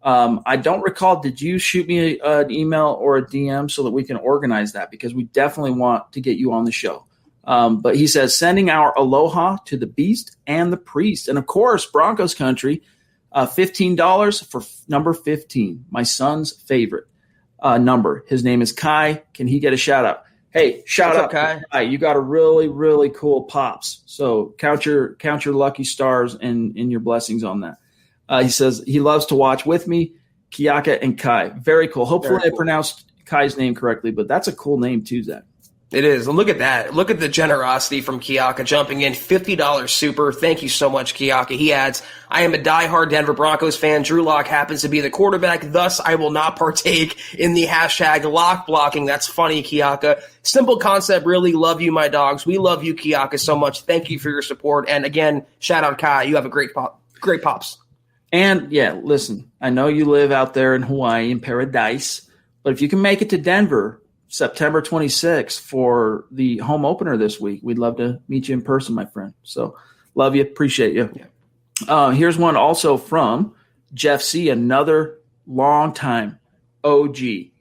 I don't recall, did you shoot me an email or a DM so that we can organize that? Because we definitely want to get you on the show. But he says, sending our aloha to the beast and the priest. And, of course, Broncos country, $15 for number 15, my son's favorite number. His name is Kai. Can he get a shout-out? Hey, shout out, Kai. You got a really, really cool pops. So count your lucky stars and your blessings on that. He says he loves to watch with me, Kiaka and Kai. Very cool. Hopefully I pronounced Kai's name correctly, but that's a cool name too, Zach. It is. And look at that. Look at the generosity from Kiaka jumping in. $50 super. Thank you so much, Kiaka. He adds, I am a diehard Denver Broncos fan. Drew Lock happens to be the quarterback. Thus, I will not partake in the hashtag lock blocking. That's funny, Kiaka. Simple concept. Really love you, my dogs. We love you, Kiaka, so much. Thank you for your support. And again, shout out Kai. You have a great pops. And yeah, listen, I know you live out there in Hawaii in paradise, but if you can make it to Denver September 26th for the home opener this week, we'd love to meet you in person, my friend. So love you. Appreciate you. Yeah. Here's one also from Jeff C., another long time OG,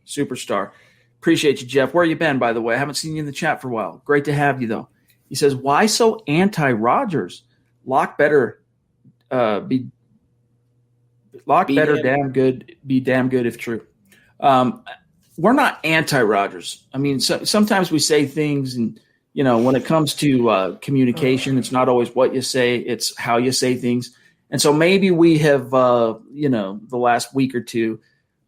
superstar. Appreciate you, Jeff. Where you been, by the way? I haven't seen you in the chat for a while. Great to have you, though. He says, why so anti-Rodgers? Lock better be damn good if true. We're not anti-Rodgers. I mean, sometimes we say things, and when it comes to communication, it's not always what you say; it's how you say things. And so maybe we have, the last week or two,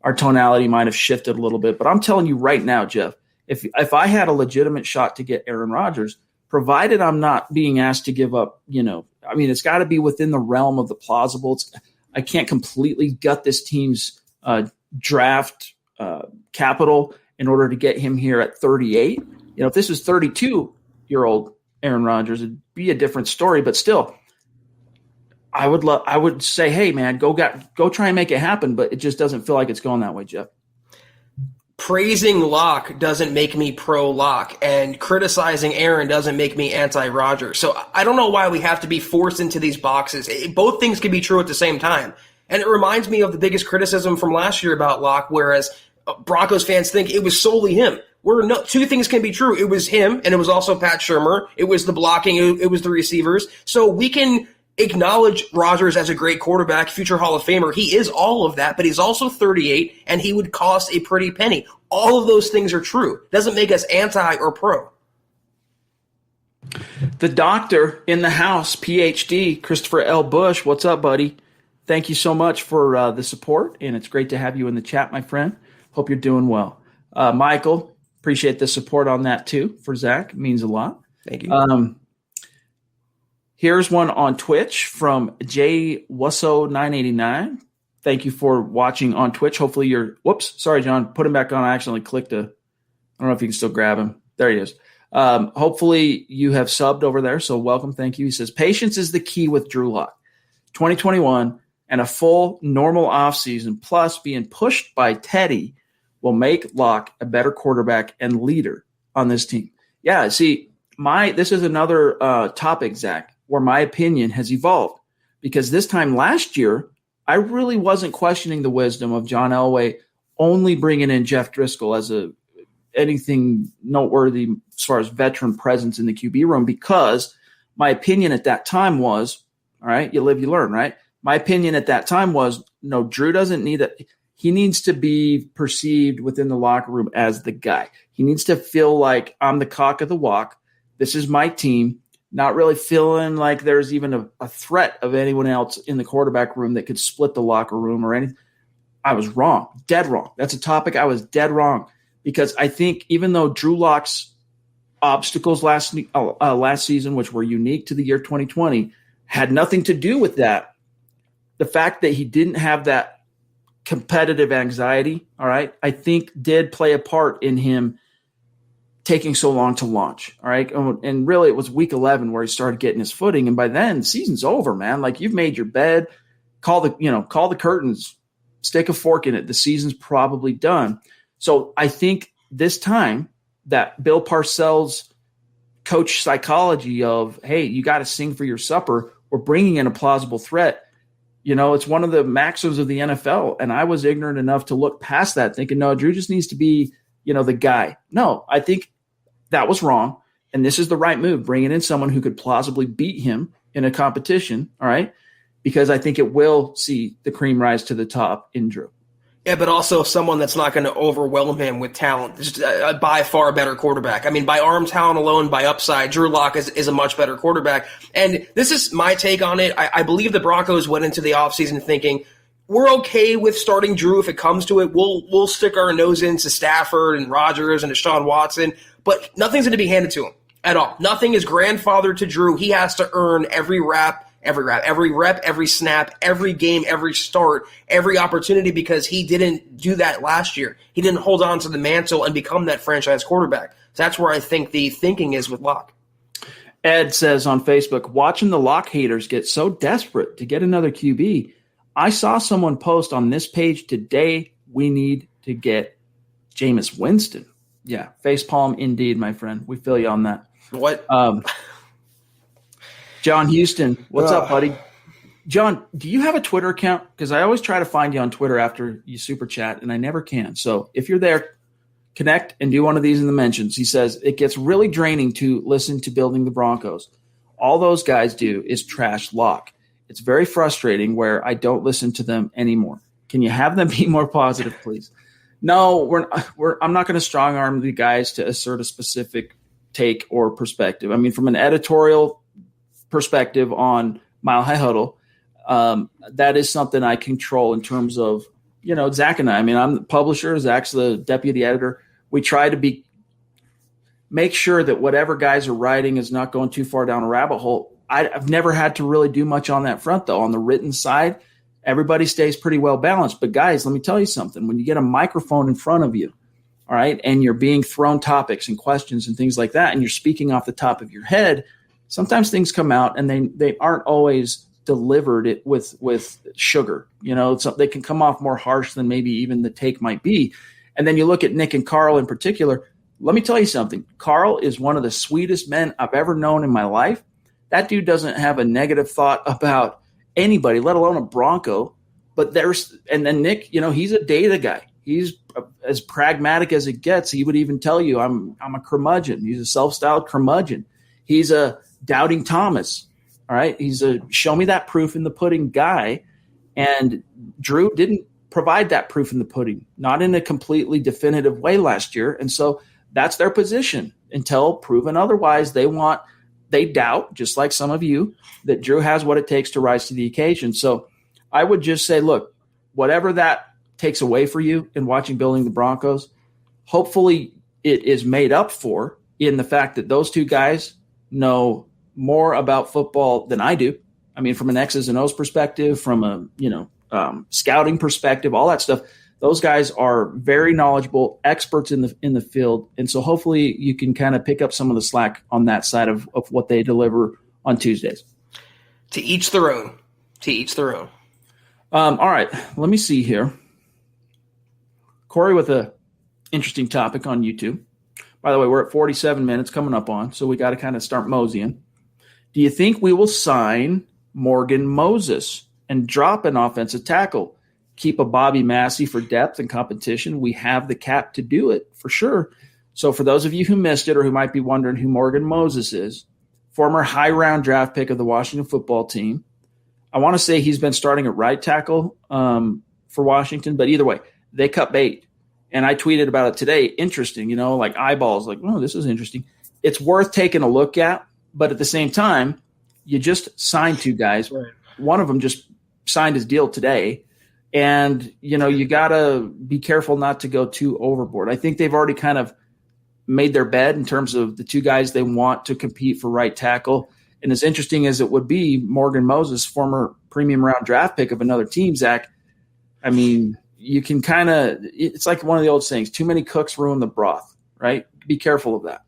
our tonality might have shifted a little bit. But I'm telling you right now, Jeff, if I had a legitimate shot to get Aaron Rodgers, provided I'm not being asked to give up, it's got to be within the realm of the plausible. I can't completely gut this team's draft capital in order to get him here at 38. If this was 32-year-old Aaron Rodgers, it'd be a different story. But still, I would say, hey, man, go try and make it happen. But it just doesn't feel like it's going that way, Jeff. Praising Locke doesn't make me pro-Locke, and criticizing Aaron doesn't make me anti-Rodgers. So I don't know why we have to be forced into these boxes. Both things can be true at the same time. And it reminds me of the biggest criticism from last year about Locke, whereas Broncos fans think it was solely him. Two things can be true. It was him, and it was also Pat Shurmur. It was the blocking. It was the receivers. So we can acknowledge Rodgers as a great quarterback, future Hall of Famer. He is all of that, but he's also 38, and he would cost a pretty penny. All of those things are true. Doesn't make us anti or pro. The doctor in the house, PhD, Christopher L. Bush. What's up, buddy? Thank you so much for the support, and it's great to have you in the chat, my friend. Hope you're doing well. Michael, appreciate the support on that too for Zach. It means a lot. Thank you. Here's one on Twitch from JWusso989. Thank you for watching on Twitch. Hopefully sorry, John. Put him back on. I accidentally clicked I don't know if you can still grab him. There he is. Hopefully you have subbed over there, so welcome. Thank you. He says, patience is the key with Drew Lock. 2021 and a full normal offseason plus being pushed by Teddy will make Locke a better quarterback and leader on this team. Yeah, see, this is another topic, Zach, where my opinion has evolved. Because this time last year, I really wasn't questioning the wisdom of John Elway only bringing in Jeff Driscoll as anything noteworthy as far as veteran presence in the QB room, because my opinion at that time was, all right, you live, you learn, right? My opinion at that time was, no, Drew doesn't need that. He needs to be perceived within the locker room as the guy. He needs to feel like I'm the cock of the walk. This is my team. Not really feeling like there's even a threat of anyone else in the quarterback room that could split the locker room or anything. I was wrong, dead wrong. That's a topic I was dead wrong, because I think even though Drew Lock's obstacles last season, which were unique to the year 2020, had nothing to do with that, the fact that he didn't have that competitive anxiety, all right, I think did play a part in him taking so long to launch. All right. And really it was week 11 where he started getting his footing. And by then season's over, man. Like, you've made your bed, call the curtains, stick a fork in it. The season's probably done. So I think this time that Bill Parcells coach psychology of, hey, you got to sing for your supper, or bringing in a plausible threat. It's one of the maxims of the NFL. And I was ignorant enough to look past that, thinking, no, Drew just needs to be, the guy. No, I think that was wrong. And this is the right move, bringing in someone who could plausibly beat him in a competition. All right. Because I think it will see the cream rise to the top in Drew. Yeah, but also someone that's not going to overwhelm him with talent. Just a by far better quarterback. I mean, by arm talent alone, by upside, Drew Lock is a much better quarterback. And this is my take on it. I believe the Broncos went into the offseason thinking, we're okay with starting Drew if it comes to it. We'll stick our nose into Stafford and Rodgers and Deshaun Watson, but nothing's going to be handed to him at all. Nothing is grandfathered to Drew. He has to earn every rep, every snap, every game, every start, every opportunity, because he didn't do that last year. He didn't hold on to the mantle and become that franchise quarterback. So that's where I think the thinking is with Locke. Ed says on Facebook, watching the Locke haters get so desperate to get another QB. I saw someone post on this page today, we need to get Jameis Winston. Yeah, facepalm indeed, my friend. We feel you on that. What? John Houston, what's up, buddy? John, do you have a Twitter account? Because I always try to find you on Twitter after you super chat, and I never can. So if you're there, connect and do one of these in the mentions. He says, it gets really draining to listen to Building the Broncos. All those guys do is trash Locke. It's very frustrating where I don't listen to them anymore. Can you have them be more positive, please? No, I'm not going to strong arm the guys to assert a specific take or perspective. I mean, from an editorial perspective on Mile High Huddle, that is something I control in terms of, Zach and I. I mean, I'm the publisher. Zach's the deputy editor. We try to make sure that whatever guys are writing is not going too far down a rabbit hole. I've never had to really do much on that front, though. On the written side, everybody stays pretty well balanced. But, guys, let me tell you something. When you get a microphone in front of you, all right, and you're being thrown topics and questions and things like that, and you're speaking off the top of your head, sometimes things come out and they aren't always delivered with sugar. So they can come off more harsh than maybe even the take might be. And then you look at Nick and Carl in particular. Let me tell you something. Carl is one of the sweetest men I've ever known in my life. That dude doesn't have a negative thought about anybody, let alone a Bronco. But and then Nick, he's a data guy. He's as pragmatic as it gets. He would even tell you, I'm a curmudgeon. He's a self-styled curmudgeon. He's a doubting Thomas. All right. He's a show me that proof in the pudding guy. And Drew didn't provide that proof in the pudding, not in a completely definitive way last year. And so that's their position until proven otherwise. They doubt, just like some of you, that Drew has what it takes to rise to the occasion. So I would just say, look, whatever that takes away for you in watching Building the Broncos, hopefully it is made up for in the fact that those two guys know more about football than I do. I mean, from an X's and O's perspective, from a scouting perspective, all that stuff. Those guys are very knowledgeable, experts in the field, and so hopefully you can kind of pick up some of the slack on that side of what they deliver on Tuesdays. To each their own. To each their own. All right, let me see here. Corey with a interesting topic on YouTube. By the way, we're at 47 minutes coming up on, so we got to kind of start moseying. Do you think we will sign Morgan Moses and drop an offensive tackle? Keep a Bobby Massey for depth and competition. We have the cap to do it for sure. So for those of you who missed it or who might be wondering who Morgan Moses is, former high-round draft pick of the Washington football team. I want to say he's been starting at right tackle for Washington, but either way, they cut bait. And I tweeted about it today. Interesting, like eyeballs, like, oh, this is interesting. It's worth taking a look at, but at the same time, you just signed two guys. Right. One of them just signed his deal today. And, you got to be careful not to go too overboard. I think they've already kind of made their bed in terms of the two guys they want to compete for right tackle. And as interesting as it would be, Morgan Moses, former premium round draft pick of another team, Zach, I mean, you can kind of – it's like one of the old sayings, too many cooks ruin the broth, right? Be careful of that.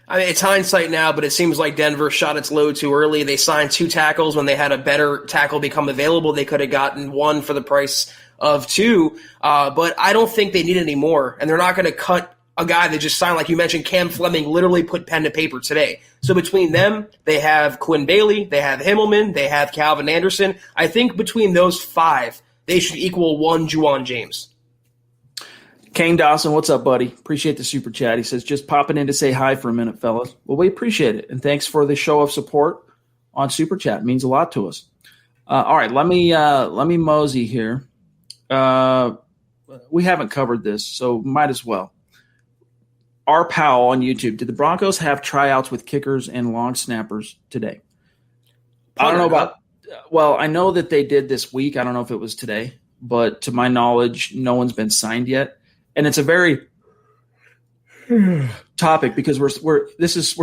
I mean, it's hindsight now, but it seems like Denver shot its load too early. They signed two tackles when they had a better tackle become available. They could have gotten one for the price of two, but I don't think they need any more. And they're not going to cut a guy that just signed, like you mentioned, Cam Fleming literally put pen to paper today. So between them, they have Quinn Bailey, they have Himmelman, they have Calvin Anderson. I think between those five, they should equal one Juwan James. Kane Dawson, what's up, buddy? Appreciate the super chat. He says, just popping in to say hi for a minute, fellas. Well, we appreciate it. And thanks for the show of support on super chat. It means a lot to us. All right, let me mosey here. We haven't covered this, so might as well. R. Powell on YouTube. Did the Broncos have tryouts with kickers and long snappers today? I don't know about – well, I know that they did this week. I don't know if it was today. But to my knowledge, no one's been signed yet. And it's a very topic because we're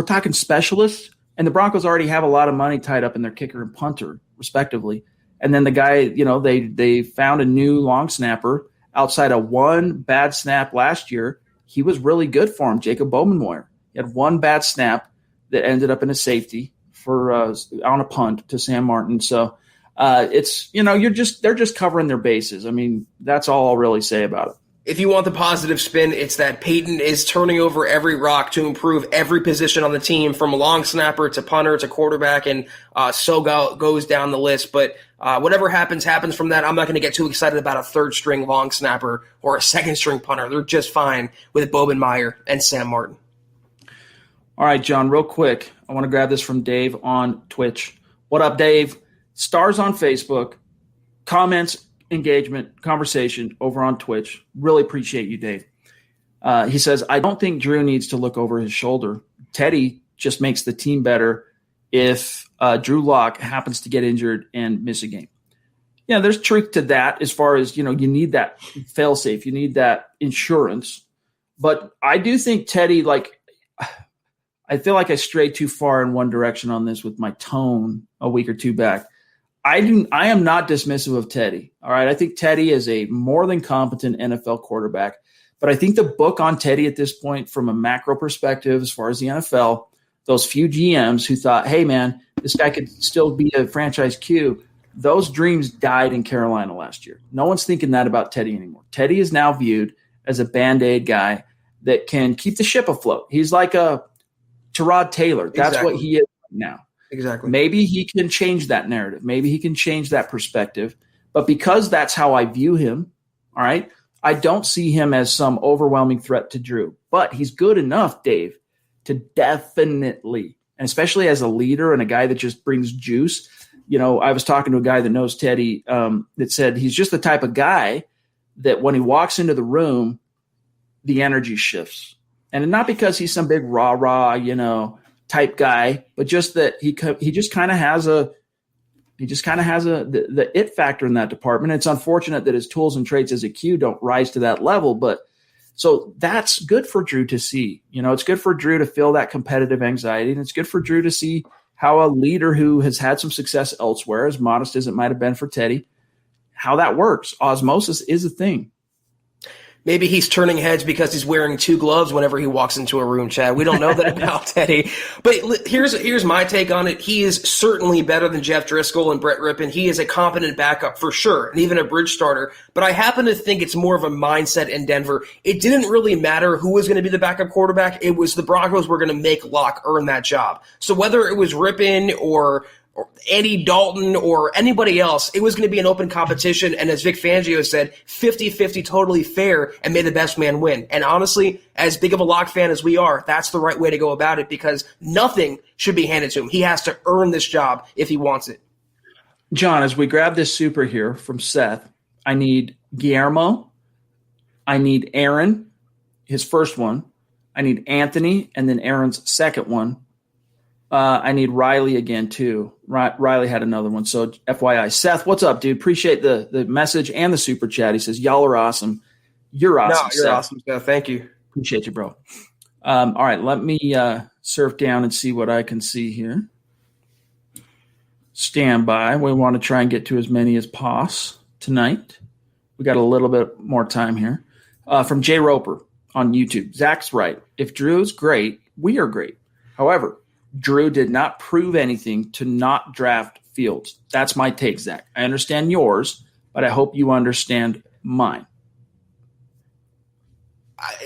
talking specialists, and the Broncos already have a lot of money tied up in their kicker and punter, respectively. And then the guy, they found a new long snapper outside of one bad snap last year. He was really good for him, Jacob Bowman-Moyer. He had one bad snap that ended up in a safety for on a punt to Sam Martin. So it's they're just covering their bases. I mean, that's all I'll really say about it. If you want the positive spin, it's that Peyton is turning over every rock to improve every position on the team, from long snapper to punter to quarterback, and goes down the list. But whatever happens from that. I'm not going to get too excited about a third-string long snapper or a second-string punter. They're just fine with Boban Meyer and Sam Martin. All right, John, real quick, I want to grab this from Dave on Twitch. What up, Dave? Stars on Facebook, comments, engagement, conversation over on Twitch. Really appreciate you, Dave. He says, I don't think Drew needs to look over his shoulder. Teddy just makes the team better if Drew Lock happens to get injured and miss a game. Yeah, there's truth to that as far as, you need that fail-safe. You need that insurance. But I do think Teddy, I feel like I strayed too far in one direction on this with my tone a week or two back. I am not dismissive of Teddy. All right. I think Teddy is a more than competent NFL quarterback, but I think the book on Teddy at this point, from a macro perspective, as far as the NFL, those few GMs who thought, hey man, this guy could still be a franchise Q, those dreams died in Carolina last year. No one's thinking that about Teddy anymore. Teddy is now viewed as a Band-Aid guy that can keep the ship afloat. He's like a Tyrod Taylor. That's Exactly. what he is now. Exactly. Maybe he can change that narrative. Maybe he can change that perspective. But because that's how I view him, all right, I don't see him as some overwhelming threat to Drew. But he's good enough, Dave, to definitely, and especially as a leader and a guy that just brings juice. I was talking to a guy that knows Teddy that said he's just the type of guy that when he walks into the room, the energy shifts. And not because he's some big rah-rah, type guy, but just that he just kind of has the it factor in that department. It's unfortunate that his tools and traits as a Q don't rise to that level, but so that's good for Drew to see. It's good for Drew to feel that competitive anxiety, and it's good for Drew to see how a leader who has had some success elsewhere, as modest as it might have been for Teddy, how that works. Osmosis is a thing. Maybe he's turning heads because he's wearing two gloves whenever he walks into a room, Chad. We don't know that about Teddy. But here's my take on it. He is certainly better than Jeff Driscoll and Brett Rippon. He is a competent backup for sure, and even a bridge starter. But I happen to think it's more of a mindset in Denver. It didn't really matter who was going to be the backup quarterback. It was the Broncos were going to make Locke earn that job. So whether it was Rippon or Andy Dalton or anybody else, it was going to be an open competition. And as Vic Fangio said, 50-50, totally fair, and may the best man win. And honestly, as big of a Locke fan as we are, that's the right way to go about it, because nothing should be handed to him. He has to earn this job if he wants it. John, as we grab this super here from Seth, I need Guillermo. I need Aaron, his first one. I need Anthony, and then Aaron's second one. I need Riley again, too. Riley had another one. So, FYI. Seth, what's up, dude? Appreciate the message and the super chat. He says, y'all are awesome. You're awesome, You're Seth. awesome, Seth. Thank you. Appreciate you, bro. All right, let me surf down and see what I can see here. Stand by. We want to try and get to as many as possible tonight. We got a little bit more time here. From Jay Roper on YouTube. Zach's right. If Drew's great, we are great. However, Drew did not prove anything to not draft Fields. That's my take, Zach. I understand yours, but I hope you understand mine.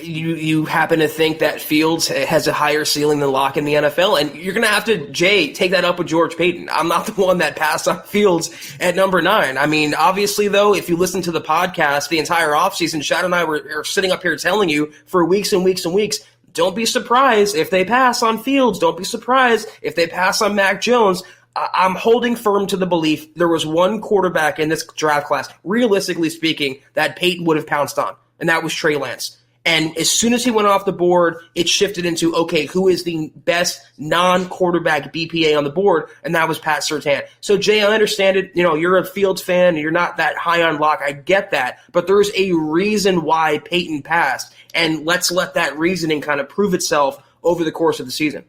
You happen to think that Fields has a higher ceiling than Locke in the NFL, and you're going to have to, Jay, take that up with George Payton. I'm not the one that passed on Fields at number 9. I mean, obviously, though, if you listen to the podcast the entire offseason, Shad and I were sitting up here telling you for weeks and weeks and weeks, don't be surprised if they pass on Fields. Don't be surprised if they pass on Mac Jones. I'm holding firm to the belief there was one quarterback in this draft class, realistically speaking, that Peyton would have pounced on, and that was Trey Lance. And as soon as he went off the board, it shifted into, okay, who is the best non-quarterback BPA on the board? And that was Pat Surtain. So, Jay, I understand it. You're a Fields fan, and you're not that high on Locke. I get that. But there's a reason why Peyton passed. And let's let that reasoning kind of prove itself over the course of the season.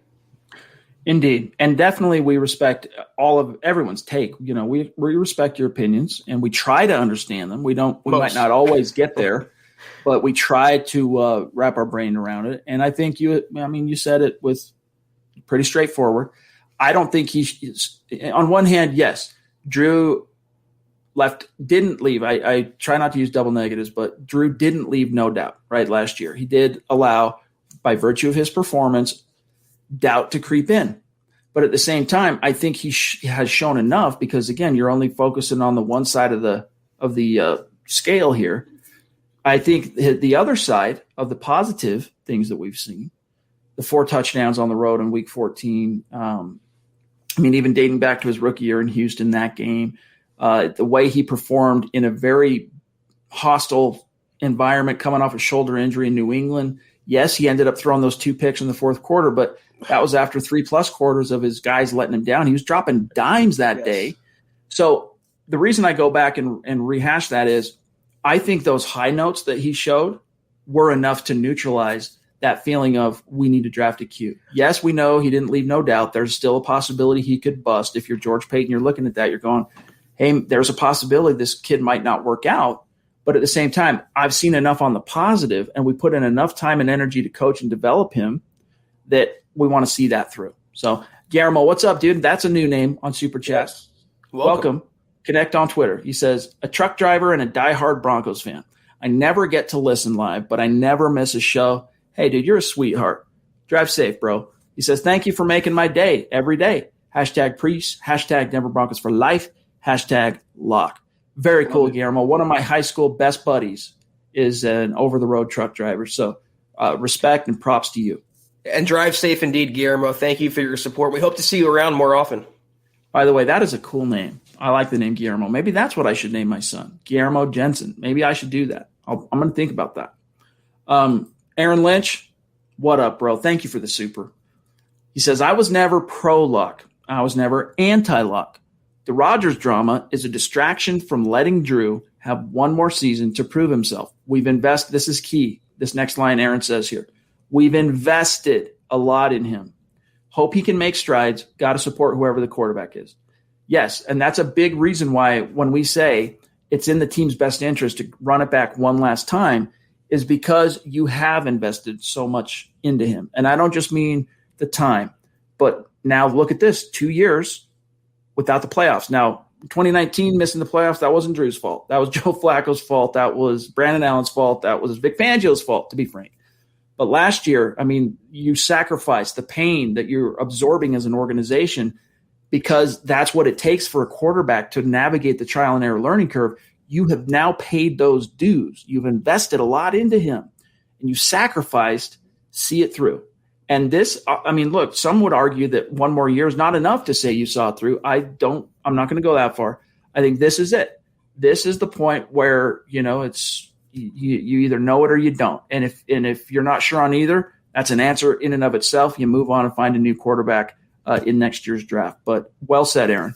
Indeed. And definitely we respect everyone's take. We respect your opinions, and we try to understand them. We might not always get there. But we try to wrap our brain around it. And I think you said it with pretty straightforward. I don't think on one hand, yes, Drew didn't leave. I try not to use double negatives, but Drew didn't leave no doubt, right, last year. He did allow, by virtue of his performance, doubt to creep in. But at the same time, I think he has shown enough because, again, you're only focusing on the one side of the scale here. I think the other side of the positive things that we've seen, the 4 touchdowns on the road in Week 14, even dating back to his rookie year in Houston, that game, the way he performed in a very hostile environment coming off a shoulder injury in New England. Yes, he ended up throwing those 2 picks in the fourth quarter, but that was after 3+ quarters of his guys letting him down. He was dropping dimes that day. So the reason I go back and rehash that is I think those high notes that he showed were enough to neutralize that feeling of we need to draft a Q. Yes, we know he didn't leave no doubt. There's still a possibility he could bust. If you're George Payton, you're looking at that, you're going, hey, there's a possibility this kid might not work out. But at the same time, I've seen enough on the positive, and we put in enough time and energy to coach and develop him that we want to see that through. So, Guillermo, what's up, dude? That's a new name on Super Chat. Yes. Welcome. Connect on Twitter. He says, a truck driver and a diehard Broncos fan. I never get to listen live, but I never miss a show. Hey, dude, you're a sweetheart. Drive safe, bro. He says, thank you for making my day every day. # Priest, # Denver Broncos for life, # lock. Very cool, Guillermo. One of my high school best buddies is an over-the-road truck driver. So respect and props to you. And drive safe indeed, Guillermo. Thank you for your support. We hope to see you around more often. By the way, that is a cool name. I like the name Guillermo. Maybe that's what I should name my son, Guillermo Jensen. Maybe I should do that. I'm going to think about that. Aaron Lynch, what up, bro? Thank you for the super. He says, I was never pro-Luck. I was never anti-Luck. The Rodgers drama is a distraction from letting Drew have one more season to prove himself. We've invested. This is key. This next line Aaron says here. We've invested a lot in him. Hope he can make strides. Got to support whoever the quarterback is. Yes, and that's a big reason why when we say it's in the team's best interest to run it back one last time is because you have invested so much into him. And I don't just mean the time, but now look at this, 2 years without the playoffs. Now, 2019 missing the playoffs, that wasn't Drew's fault. That was Joe Flacco's fault. That was Brandon Allen's fault. That was Vic Fangio's fault, to be frank. But last year, you sacrificed the pain that you're absorbing as an organization because that's what it takes for a quarterback to navigate the trial and error learning curve. You have now paid those dues. You've invested a lot into him, and you sacrificed, see it through. And this, look, some would argue that one more year is not enough to say you saw it through. I'm not going to go that far. I think this is it. This is the point where, it's you either know it or you don't. And if you're not sure on either, that's an answer in and of itself. You move on and find a new quarterback in next year's draft. But well said, Aaron.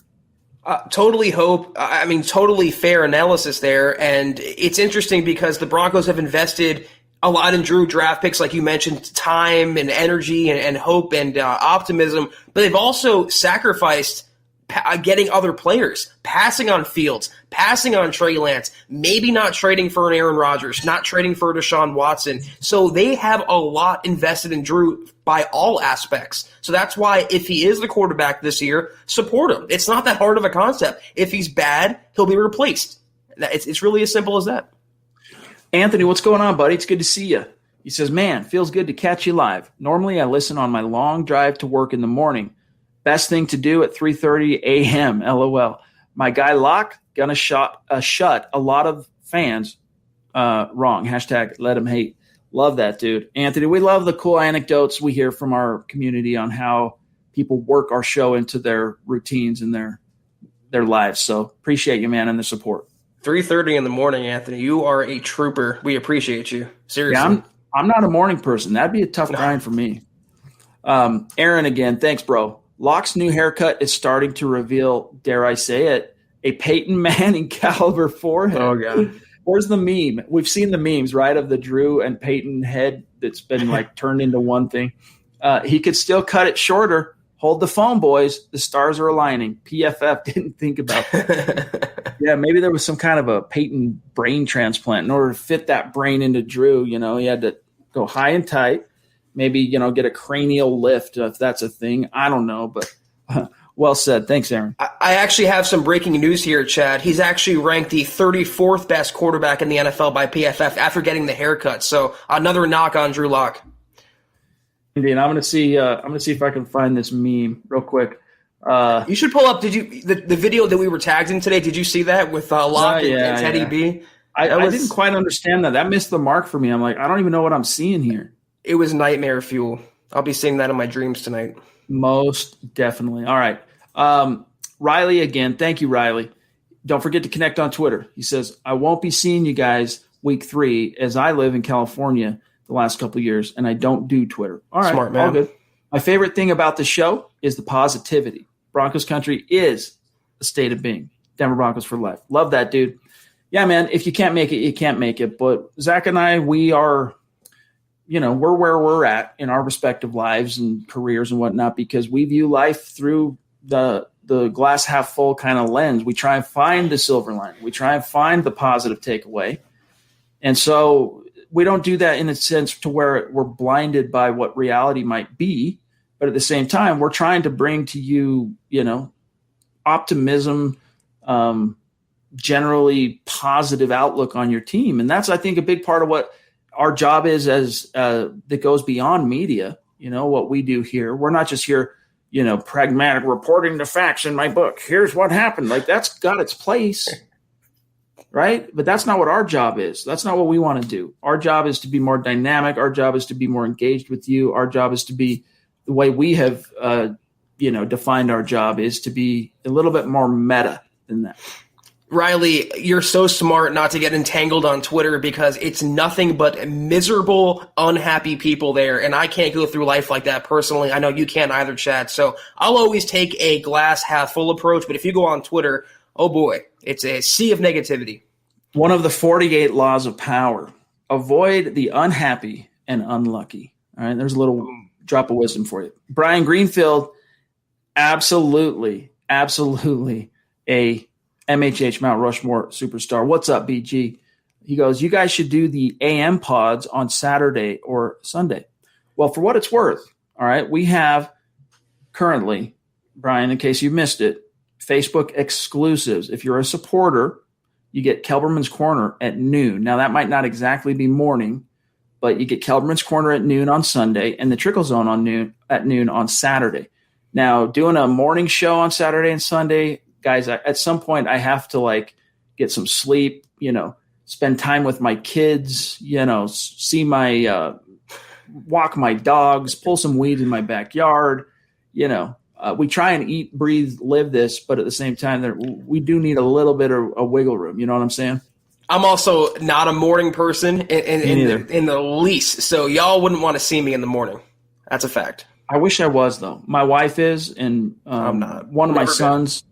Totally totally fair analysis there. And it's interesting because the Broncos have invested a lot in Drew draft picks, like you mentioned, time and energy and hope and optimism. But they've also sacrificed getting other players, passing on Fields, passing on Trey Lance, maybe not trading for an Aaron Rodgers, not trading for Deshaun Watson. So they have a lot invested in Drew by all aspects. So that's why if he is the quarterback this year, support him. It's not that hard of a concept. If he's bad, he'll be replaced. It's really as simple as that. Anthony, what's going on, buddy? It's good to see you. He says, man, feels good to catch you live. Normally I listen on my long drive to work in the morning. Best thing to do at 3:30 a.m., LOL. My guy Locke gonna shut a lot of fans wrong. # let him hate. Love that, dude. Anthony, we love the cool anecdotes we hear from our community on how people work our show into their routines and their lives. So appreciate you, man, and the support. 3:30 in the morning, Anthony. You are a trooper. We appreciate you. Seriously. Yeah, I'm not a morning person. That'd be a tough grind for me. Aaron again, thanks, bro. Locke's new haircut is starting to reveal, dare I say it, a Peyton Manning caliber forehead. Oh, God. Where's the meme? We've seen the memes, right, of the Drew and Peyton head that's been turned into one thing. He could still cut it shorter. Hold the phone, boys. The stars are aligning. PFF didn't think about that. Yeah, maybe there was some kind of a Peyton brain transplant. In order to fit that brain into Drew, he had to go high and tight. Maybe, get a cranial lift if that's a thing. I don't know. But Well said. Thanks, Aaron. I actually have some breaking news here, Chad. He's actually ranked the 34th best quarterback in the NFL by PFF after getting the haircut. So another knock on Drew Lock. Indeed. I'm gonna see if I can find this meme real quick. You should pull up. Did you the video that we were tagged in today? Did you see that with Lock and Teddy B? I didn't quite understand that. That missed the mark for me. I'm like, I don't even know what I'm seeing here. It was nightmare fuel. I'll be seeing that in my dreams tonight. Most definitely. All right. Riley again. Thank you, Riley. Don't forget to connect on Twitter. He says, I won't be seeing you guys week 3 as I live in California the last couple of years, and I don't do Twitter. All right. Smart man. All good. My favorite thing about the show is the positivity. Broncos country is a state of being. Denver Broncos for life. Love that, dude. Yeah, man, if you can't make it, you can't make it. But Zach and I, we are, we're where we're at in our respective lives and careers and whatnot because we view life through the glass half full kind of lens. We try and find the silver lining. We try and find the positive takeaway. And so we don't do that in a sense to where we're blinded by what reality might be. But at the same time, we're trying to bring to you, optimism, generally positive outlook on your team. And that's, I think, a big part of what our job is as that goes beyond media, what we do here. We're not just here, pragmatic reporting the facts in my book. Here's what happened. Like that's got its place, right? But that's not what our job is. That's not what we want to do. Our job is to be more dynamic. Our job is to be more engaged with you. Our job is to be the way we have, defined our job is to be a little bit more meta than that. Riley, you're so smart not to get entangled on Twitter because it's nothing but miserable, unhappy people there. And I can't go through life like that personally. I know you can't either, Chad. So I'll always take a glass half full approach. But if you go on Twitter, oh boy, it's a sea of negativity. One of the 48 laws of power. Avoid the unhappy and unlucky. All right, there's a little drop of wisdom for you. Brian Greenfield, absolutely a MHH Mount Rushmore superstar. What's up, BG? He goes, you guys should do the AM pods on Saturday or Sunday. Well, for what it's worth, all right, we have currently, Brian, in case you missed it, Facebook exclusives. If you're a supporter, you get Kelberman's Corner at noon. Now, that might not exactly be morning, but you get Kelberman's Corner at noon on Sunday and the Trickle Zone at noon on Saturday. Now, doing a morning show on Saturday and Sunday, guys, at some point I have to get some sleep, spend time with my kids, see walk my dogs, pull some weeds in my backyard. We try and eat, breathe, live this, but at the same time, we do need a little bit of a wiggle room. You know what I'm saying? I'm also not a morning person in the least, so y'all wouldn't want to see me in the morning. That's a fact. I wish I was, though. My wife is, and I'm not. One of my sons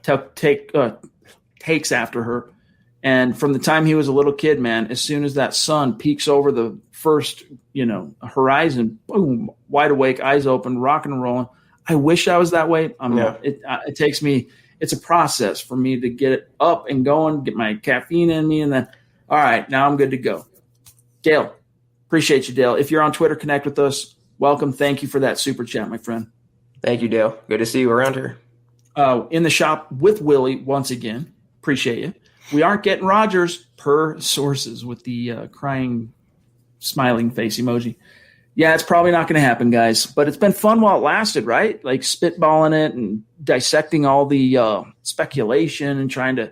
takes after her. And from the time he was a little kid, man, as soon as that sun peeks over the first, horizon, boom, wide awake, eyes open, rocking and rolling. I wish I was that way. It takes me. It's a process for me to get it up and going, get my caffeine in me, and then, all right, now I'm good to go. Dale, appreciate you, Dale. If you're on Twitter, connect with us. Welcome. Thank you for that super chat, my friend. Thank you, Dale. Good to see you around here. In the shop with Willie once again. Appreciate you. We aren't getting Rodgers per sources with the crying, smiling face emoji. Yeah, it's probably not going to happen, guys. But it's been fun while it lasted, right? Like spitballing it and dissecting all the speculation and trying to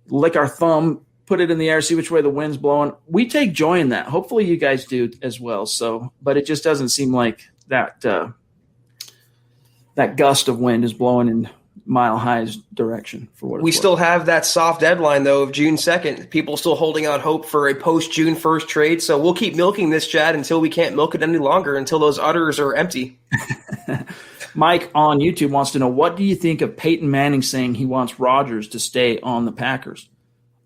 lick our thumb, put it in the air, see which way the wind's blowing. We take joy in that. Hopefully you guys do as well. So, but it just doesn't seem like that that gust of wind is blowing in Mile High's direction for what we still have that soft deadline though of June 2nd. People still holding out hope for a post June 1st trade. So we'll keep milking this, Chad, until we can't milk it any longer, until those udders are empty. Mike on YouTube wants to know, what do you think of Peyton Manning saying he wants Rodgers to stay on the Packers?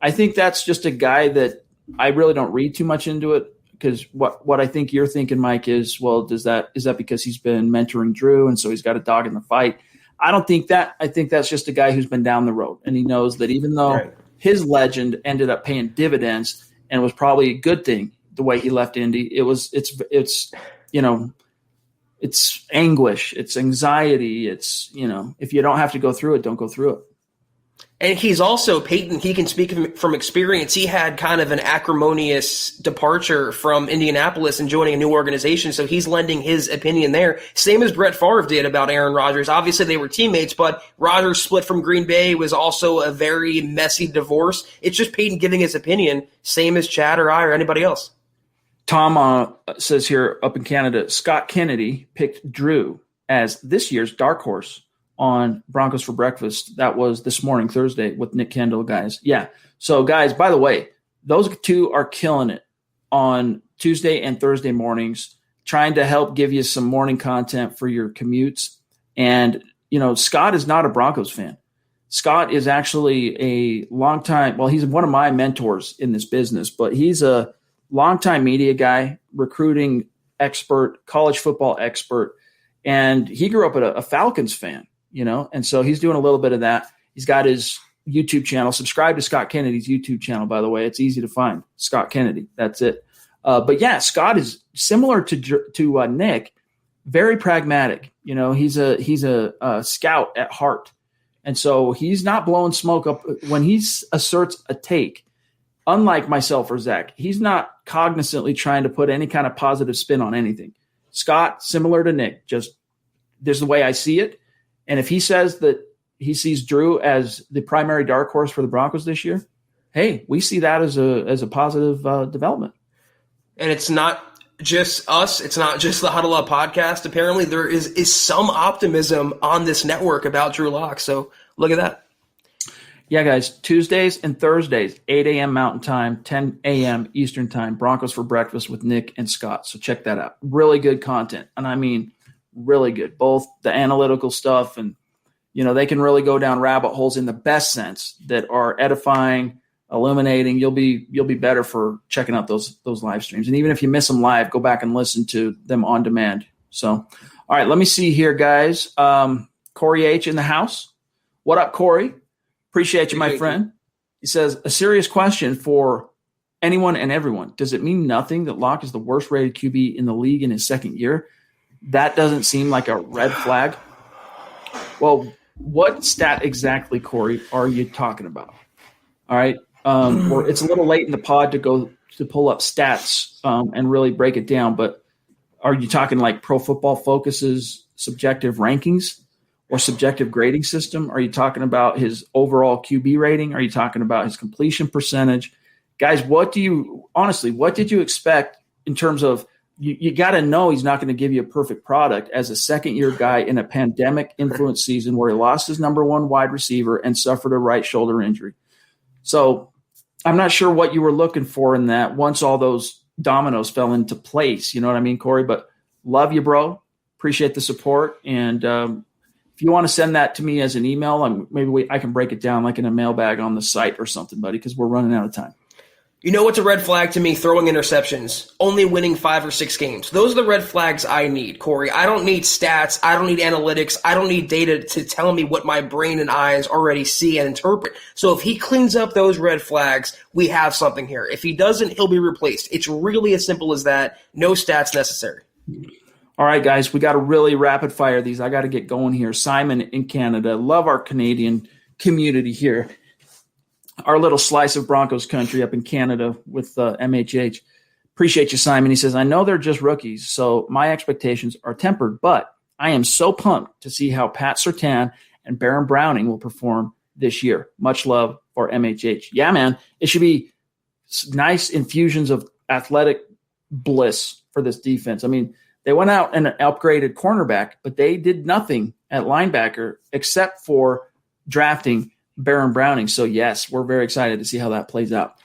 I think that's just a guy that I really don't read too much into it, because what I think you're thinking, Mike, is, well, is that because he's been mentoring Drew and so he's got a dog in the fight? I don't think that. I think that's just a guy who's been down the road, and he knows that even though his legend ended up paying dividends and was probably a good thing the way he left Indy, it's it's anguish, it's anxiety. It's, if you don't have to go through it, don't go through it. And he's also, Peyton, he can speak from experience. He had kind of an acrimonious departure from Indianapolis and joining a new organization, so he's lending his opinion there. Same as Brett Favre did about Aaron Rodgers. Obviously, they were teammates, but Rodgers split from Green Bay was also a very messy divorce. It's just Peyton giving his opinion, same as Chad or I or anybody else. Tom says here up in Canada, Scott Kennedy picked Drew as this year's dark horse on Broncos for Breakfast. That was this morning, Thursday, with Nick Kendall, guys. Yeah. So, guys, by the way, those two are killing it on Tuesday and Thursday mornings, trying to help give you some morning content for your commutes. And, Scott is not a Broncos fan. Scott is actually a longtime – well, he's one of my mentors in this business, but he's a longtime media guy, recruiting expert, college football expert, and he grew up a Falcons fan. And so he's doing a little bit of that. He's got his YouTube channel. Subscribe to Scott Kennedy's YouTube channel, by the way. It's easy to find. Scott Kennedy. That's it. But yeah, Scott is similar to Nick, very pragmatic. He's a scout at heart. And so he's not blowing smoke up when he asserts a take. Unlike myself or Zach, he's not cognizantly trying to put any kind of positive spin on anything. Scott, similar to Nick, just there's the way I see it. And if he says that he sees Drew as the primary dark horse for the Broncos this year, hey, we see that as a positive development. And it's not just us. It's not just the Huddle Up podcast. Apparently there is some optimism on this network about Drew Lock. So look at that. Yeah, guys, Tuesdays and Thursdays, 8 a.m. Mountain Time, 10 a.m. Eastern Time, Broncos for Breakfast with Nick and Scott. So check that out. Really good content. And I mean, really good, both the analytical stuff and, they can really go down rabbit holes in the best sense that are edifying, illuminating. You'll be better for checking out those live streams. And even if you miss them live, go back and listen to them on demand. So, all right, let me see here, guys. Corey H in the house. What up, Corey? Appreciate you, my friend. He says, a serious question for anyone and everyone. Does it mean nothing that Locke is the worst rated QB in the league in his second year? That doesn't seem like a red flag. Well, what stat exactly, Corey, are you talking about? All right. It's a little late in the pod to pull up stats and really break it down, but are you talking like Pro Football Focus's subjective rankings or subjective grading system? Are you talking about his overall QB rating? Are you talking about his completion percentage? Guys, what did you expect in terms of you got to know he's not going to give you a perfect product as a second-year guy in a pandemic-influenced season where he lost his number one wide receiver and suffered a right shoulder injury. So I'm not sure what you were looking for in that once all those dominoes fell into place. You know what I mean, Corey? But love you, bro. Appreciate the support. And if you want to send that to me as an email, maybe I can break it down like in a mailbag on the site or something, buddy, because we're running out of time. You know what's a red flag to me? Throwing interceptions, only winning 5 or 6 games. Those are the red flags I need, Corey. I don't need stats. I don't need analytics. I don't need data to tell me what my brain and eyes already see and interpret. So if he cleans up those red flags, we have something here. If he doesn't, he'll be replaced. It's really as simple as that. No stats necessary. All right, guys, we got to really rapid fire these. I got to get going here. Simon in Canada. Love our Canadian community here. Our little slice of Broncos country up in Canada with MHH. Appreciate you, Simon. He says, I know they're just rookies, so my expectations are tempered, but I am so pumped to see how Pat Surtain and Baron Browning will perform this year. Much love for MHH. Yeah, man, it should be nice infusions of athletic bliss for this defense. I mean, they went out and upgraded cornerback, but they did nothing at linebacker except for drafting Baron Browning. So, yes, we're very excited to see how that plays out.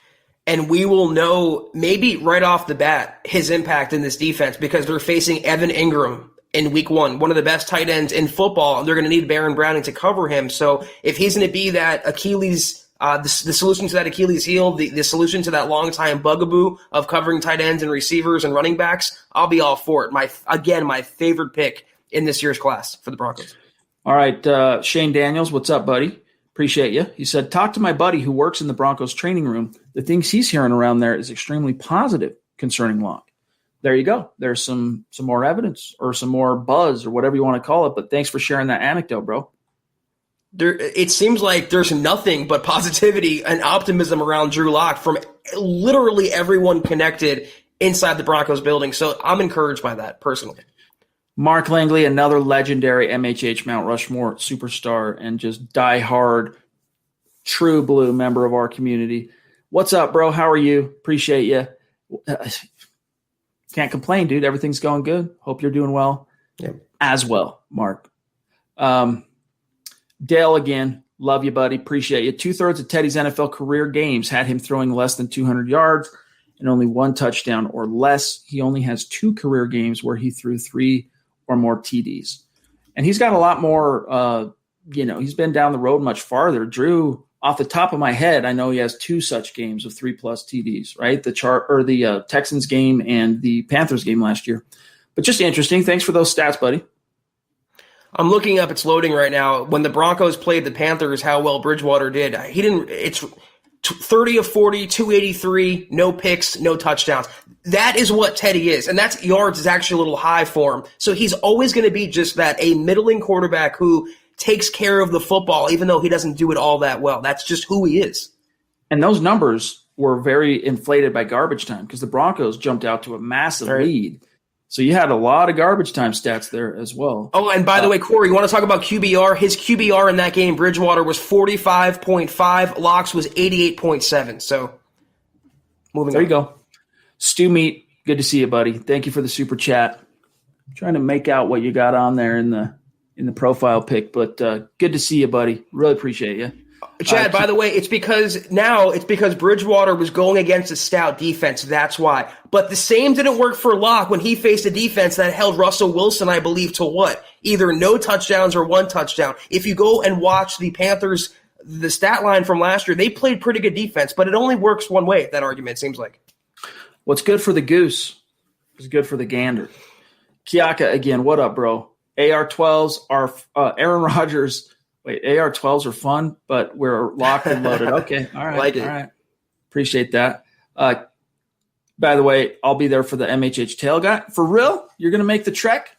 And we will know maybe right off the bat his impact in this defense because they're facing Evan Ingram in week one of the best tight ends in football. They're going to need Baron Browning to cover him. So if he's going to be that Achilles, the solution to that Achilles heel, the solution to that long-time bugaboo of covering tight ends and receivers and running backs, I'll be all for it. My favorite pick in this year's class for the Broncos. All right, Shane Daniels, what's up, buddy? Appreciate you. He said, talk to my buddy who works in the Broncos training room. The things he's hearing around there is extremely positive concerning Locke. there you go. There's some more evidence or some more buzz or whatever you want to call it. But thanks for sharing that anecdote, bro. It seems like there's nothing but positivity and optimism around Drew Lock from literally everyone connected inside the Broncos building. So I'm encouraged by that personally. Mark Langley, another legendary MHH Mount Rushmore superstar and just diehard, true blue member of our community. What's up, bro? How are you? Appreciate you. Can't complain, dude. Everything's going good. Hope you're doing well as well, Mark. Dale again. Love you, buddy. Appreciate you. 2/3 of Teddy's NFL career games had him throwing less than 200 yards and only one touchdown or less. He only has 2 career games where he threw 3 or more TDs. And he's got a lot more, he's been down the road much farther. Drew, off the top of my head, I know he has 2 such games of 3+ TDs, right? The Texans game and the Panthers game last year. But just interesting. Thanks for those stats, buddy. I'm looking up. It's loading right now. When the Broncos played the Panthers, how well Bridgewater did. It's 30 of 40, 283, no picks, no touchdowns. That is what Teddy is. And that's yards is actually a little high for him. So he's always going to be just that, a middling quarterback who takes care of the football, even though he doesn't do it all that well. That's just who he is. And those numbers were very inflated by garbage time because the Broncos jumped out to a massive lead. So you had a lot of garbage time stats there as well. Oh, and by the way, Corey, you want to talk about QBR? His QBR in that game, Bridgewater, was 45.5. Locks was 88.7. So moving on. There you go. Stu Meat, good to see you, buddy. Thank you for the super chat. I'm trying to make out what you got on there in the profile pic, but good to see you, buddy. Really appreciate you. Chad, by the way, it's because Bridgewater was going against a stout defense. That's why. But the same didn't work for Locke when he faced a defense that held Russell Wilson, I believe, to what? Either no touchdowns or 1 touchdown. If you go and watch the Panthers, the stat line from last year, they played pretty good defense, but it only works one way, that argument, seems like. What's good for the goose is good for the gander. Kiaka, again, what up, bro? AR-12s are Aaron Rodgers. Wait, AR-12s are fun, but we're locked and loaded. Okay, all right. Like it. All right. Appreciate that. By the way, I'll be there for the MHH tail guy. For real? You're going to make the trek?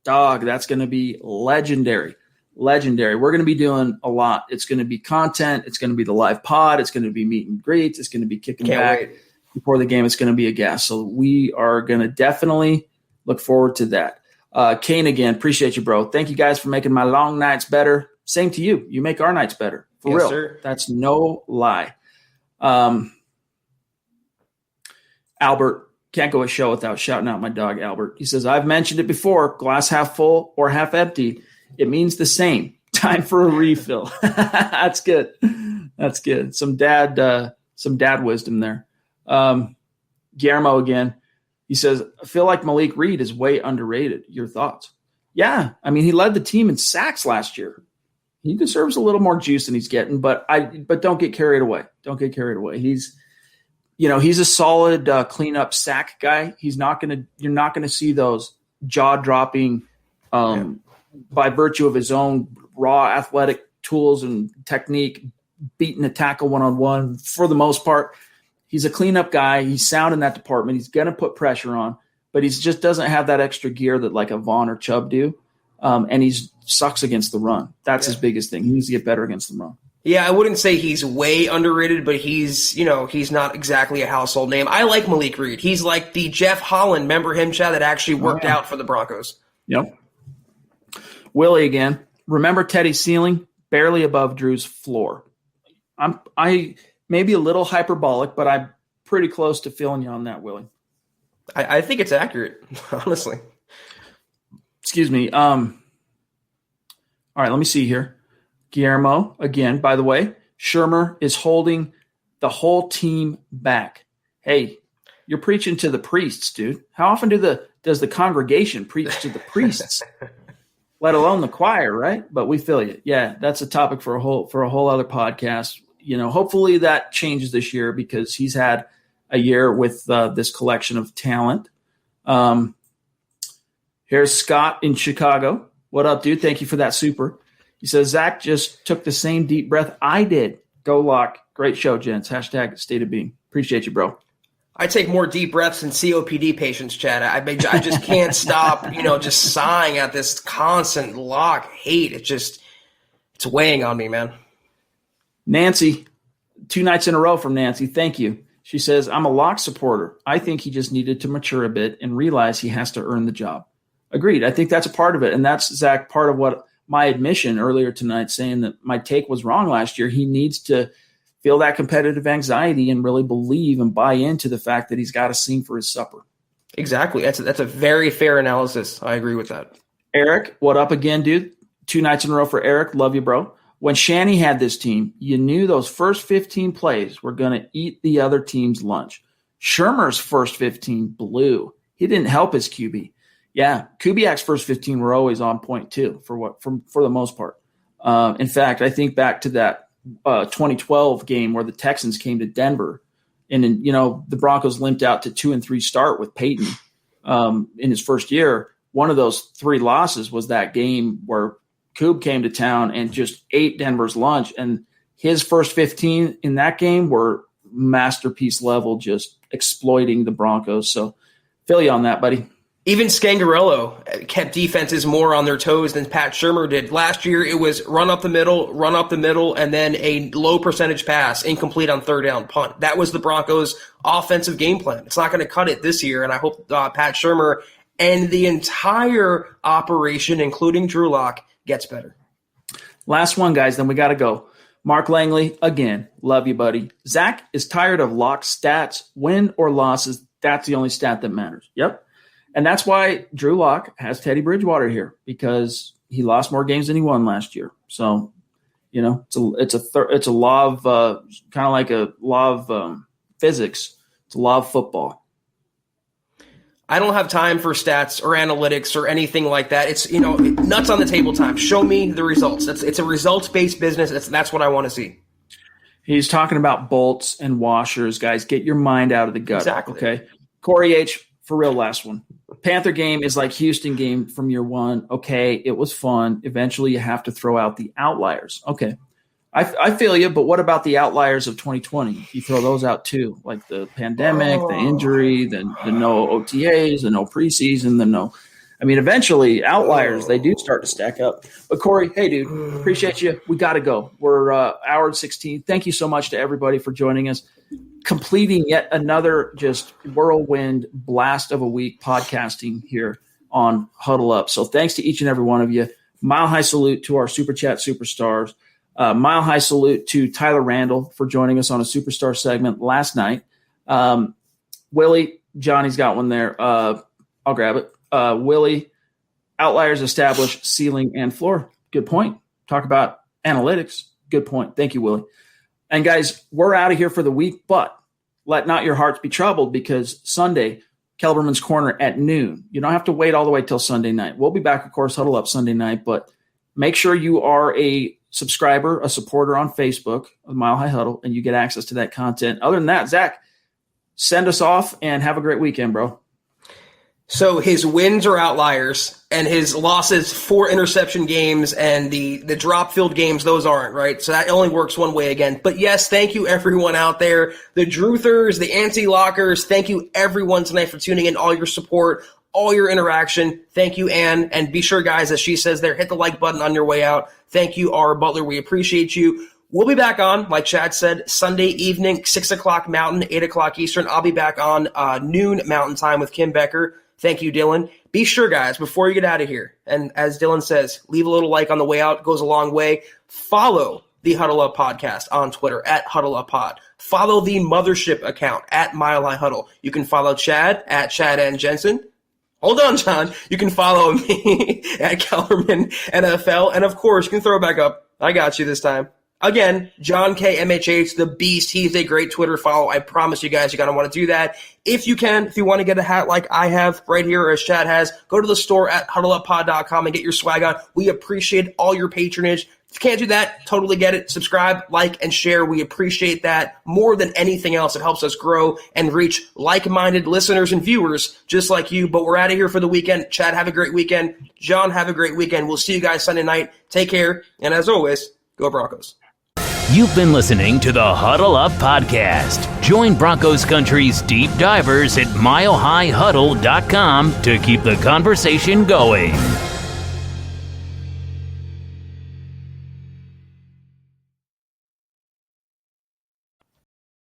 Dog, that's going to be legendary. Legendary. We're going to be doing a lot. It's going to be content. It's going to be the live pod. It's going to be meet and greets. It's going to be kicking back before the game. It's going to be a gas. So we are going to definitely look forward to that. Kane, again, appreciate you, bro. Thank you guys for making my long nights better. Same to you. You make our nights better. For real. Sir. That's no lie. Albert, can't go a show without shouting out my dog, Albert. He says, I've mentioned it before, glass half full or half empty. It means the same. Time for a refill. That's good. That's good. Some dad wisdom there. Guillermo again. He says, I feel like Malik Reed is way underrated. Your thoughts? Yeah. I mean, he led the team in sacks last year. He deserves a little more juice than he's getting, but don't get carried away. Don't get carried away. He's a solid cleanup sack guy. You're not going to see those jaw dropping by virtue of his own raw athletic tools and technique, beating a tackle one-on-one. For the most part, he's a cleanup guy. He's sound in that department. He's going to put pressure on, but he just doesn't have that extra gear that like a Vaughn or Chubb do. And he sucks against the run. That's his biggest thing. He needs to get better against the run. Yeah, I wouldn't say he's way underrated, but he's not exactly a household name. I like Malik Reed. He's like the Jeff Holland, remember him, Chad, that actually worked out for the Broncos. Yep. Willie again. Remember Teddy's ceiling? Barely above Drew's floor. I may be a little hyperbolic, but I'm pretty close to feeling you on that, Willie. I think it's accurate, honestly. Excuse me. All right, let me see here. Guillermo, again, by the way, Shermer is holding the whole team back. Hey, you're preaching to the priests, dude. How often does the congregation preach to the priests, let alone the choir, right? But we feel you. Yeah, that's a topic for a whole other podcast. Hopefully that changes this year because he's had a year with this collection of talent. Here's Scott in Chicago. What up, dude? Thank you for that super. He says, Zach just took the same deep breath I did. Go Lock. Great show, gents. # state of being. Appreciate you, bro. I take more deep breaths than COPD patients, Chad. I just can't stop, just sighing at this constant lock hate. It's weighing on me, man. Nancy, 2 nights in a row from Nancy. Thank you. She says, I'm a Lock supporter. I think he just needed to mature a bit and realize he has to earn the job. Agreed. I think that's a part of it. And that's, Zach, part of what my admission earlier tonight, saying that my take was wrong last year. He needs to feel that competitive anxiety and really believe and buy into the fact that he's got to sing for his supper. Exactly. That's a very fair analysis. I agree with that. Eric, what up again, dude? 2 nights in a row for Eric. Love you, bro. When Shanny had this team, you knew those first 15 plays were going to eat the other team's lunch. Shermer's first 15 blew. He didn't help his QB. Yeah, Kubiak's first 15 were always on point too, for the most part. In fact, I think back to that 2012 game where the Texans came to Denver, and then, the Broncos limped out to 2-3 start with Peyton in his first year. One of those 3 losses was that game where Koob came to town and just ate Denver's lunch, and his first 15 in that game were masterpiece level, just exploiting the Broncos. So feel you on that, buddy. Even Scangarello kept defenses more on their toes than Pat Shurmur did. Last year, it was run up the middle, and then a low percentage pass, incomplete on third down punt. That was the Broncos' offensive game plan. It's not going to cut it this year, and I hope Pat Shurmur and the entire operation, including Drew Lock, gets better. Last one, guys, then we got to go. Mark Langley, again, love you, buddy. Zach is tired of Lock's stats. Win or losses, that's the only stat that matters. Yep. And that's why Drew Lock has Teddy Bridgewater here, because he lost more games than he won last year. So, it's a law of kind of like a law of physics. It's a law of football. I don't have time for stats or analytics or anything like that. It's, nuts on the table time. Show me the results. It's a results-based business. That's what I want to see. He's talking about bolts and washers, guys. Get your mind out of the gutter. Exactly. Okay. Corey H., for real, last one. Panther game is like Houston game from year one. Okay, it was fun. Eventually you have to throw out the outliers. Okay, I feel you, but what about the outliers of 2020? You throw those out too, like the pandemic, the injury, the no OTAs, the no preseason, the no – I mean, eventually outliers, they do start to stack up. But, Corey, hey, dude, appreciate you. We got to go. We're hour and 16. Thank you so much to everybody for joining us, completing yet another just whirlwind blast of a week podcasting here on Huddle Up. So thanks to each and every one of you. Mile high salute to our Super Chat superstars. Mile high salute to Tyler Randall for joining us on a superstar segment last night. Willie, Johnny's got one there. I'll grab it. Willie, outliers establish ceiling and floor. Good point. Talk about analytics. Good point. Thank you, Willie. And guys, we're out of here for the week, but let not your hearts be troubled, because Sunday, Kelberman's Corner at noon. You don't have to wait all the way till Sunday night. We'll be back, of course, Huddle Up Sunday night, but make sure you are a subscriber, a supporter on Facebook of Mile High Huddle, and you get access to that content. Other than that, Zach, send us off and have a great weekend, bro. So his wins are outliers, and his losses, 4 interception games, and the drop-filled games, those aren't, right? So that only works one way again. But yes, thank you everyone out there, the Druthers, the anti-lockers. Thank you everyone tonight for tuning in, all your support, all your interaction. Thank you, Ann. And be sure, guys, as she says there, hit the like button on your way out. Thank you, R. Butler. We appreciate you. We'll be back on, like Chad said, Sunday evening, 6 o'clock Mountain, 8 o'clock Eastern. I'll be back on noon Mountain time with Kim Becker. Thank you, Dylan. Be sure, guys, before you get out of here, and as Dylan says, leave a little like on the way out. It goes a long way. Follow the Huddle Up Podcast on Twitter at Huddle Up Pod. Follow the Mothership account at Mile High Huddle. You can follow Chad at Chad and Jensen. Hold on, John. You can follow me at Kelberman NFL. And, of course, you can throw it back up. I got you this time. Again, John K. MHH, the Beast. He's a great Twitter follow. I promise you guys, you're going to want to do that. If you can, if you want to get a hat like I have right here, or as Chad has, go to the store at huddleuppod.com and get your swag on. We appreciate all your patronage. If you can't do that, totally get it. Subscribe, like, and share. We appreciate that more than anything else. It helps us grow and reach like-minded listeners and viewers just like you. But we're out of here for the weekend. Chad, have a great weekend. John, have a great weekend. We'll see you guys Sunday night. Take care. And as always, go Broncos. You've been listening to the Huddle Up Podcast. Join Broncos Country's deep divers at milehighhuddle.com to keep the conversation going.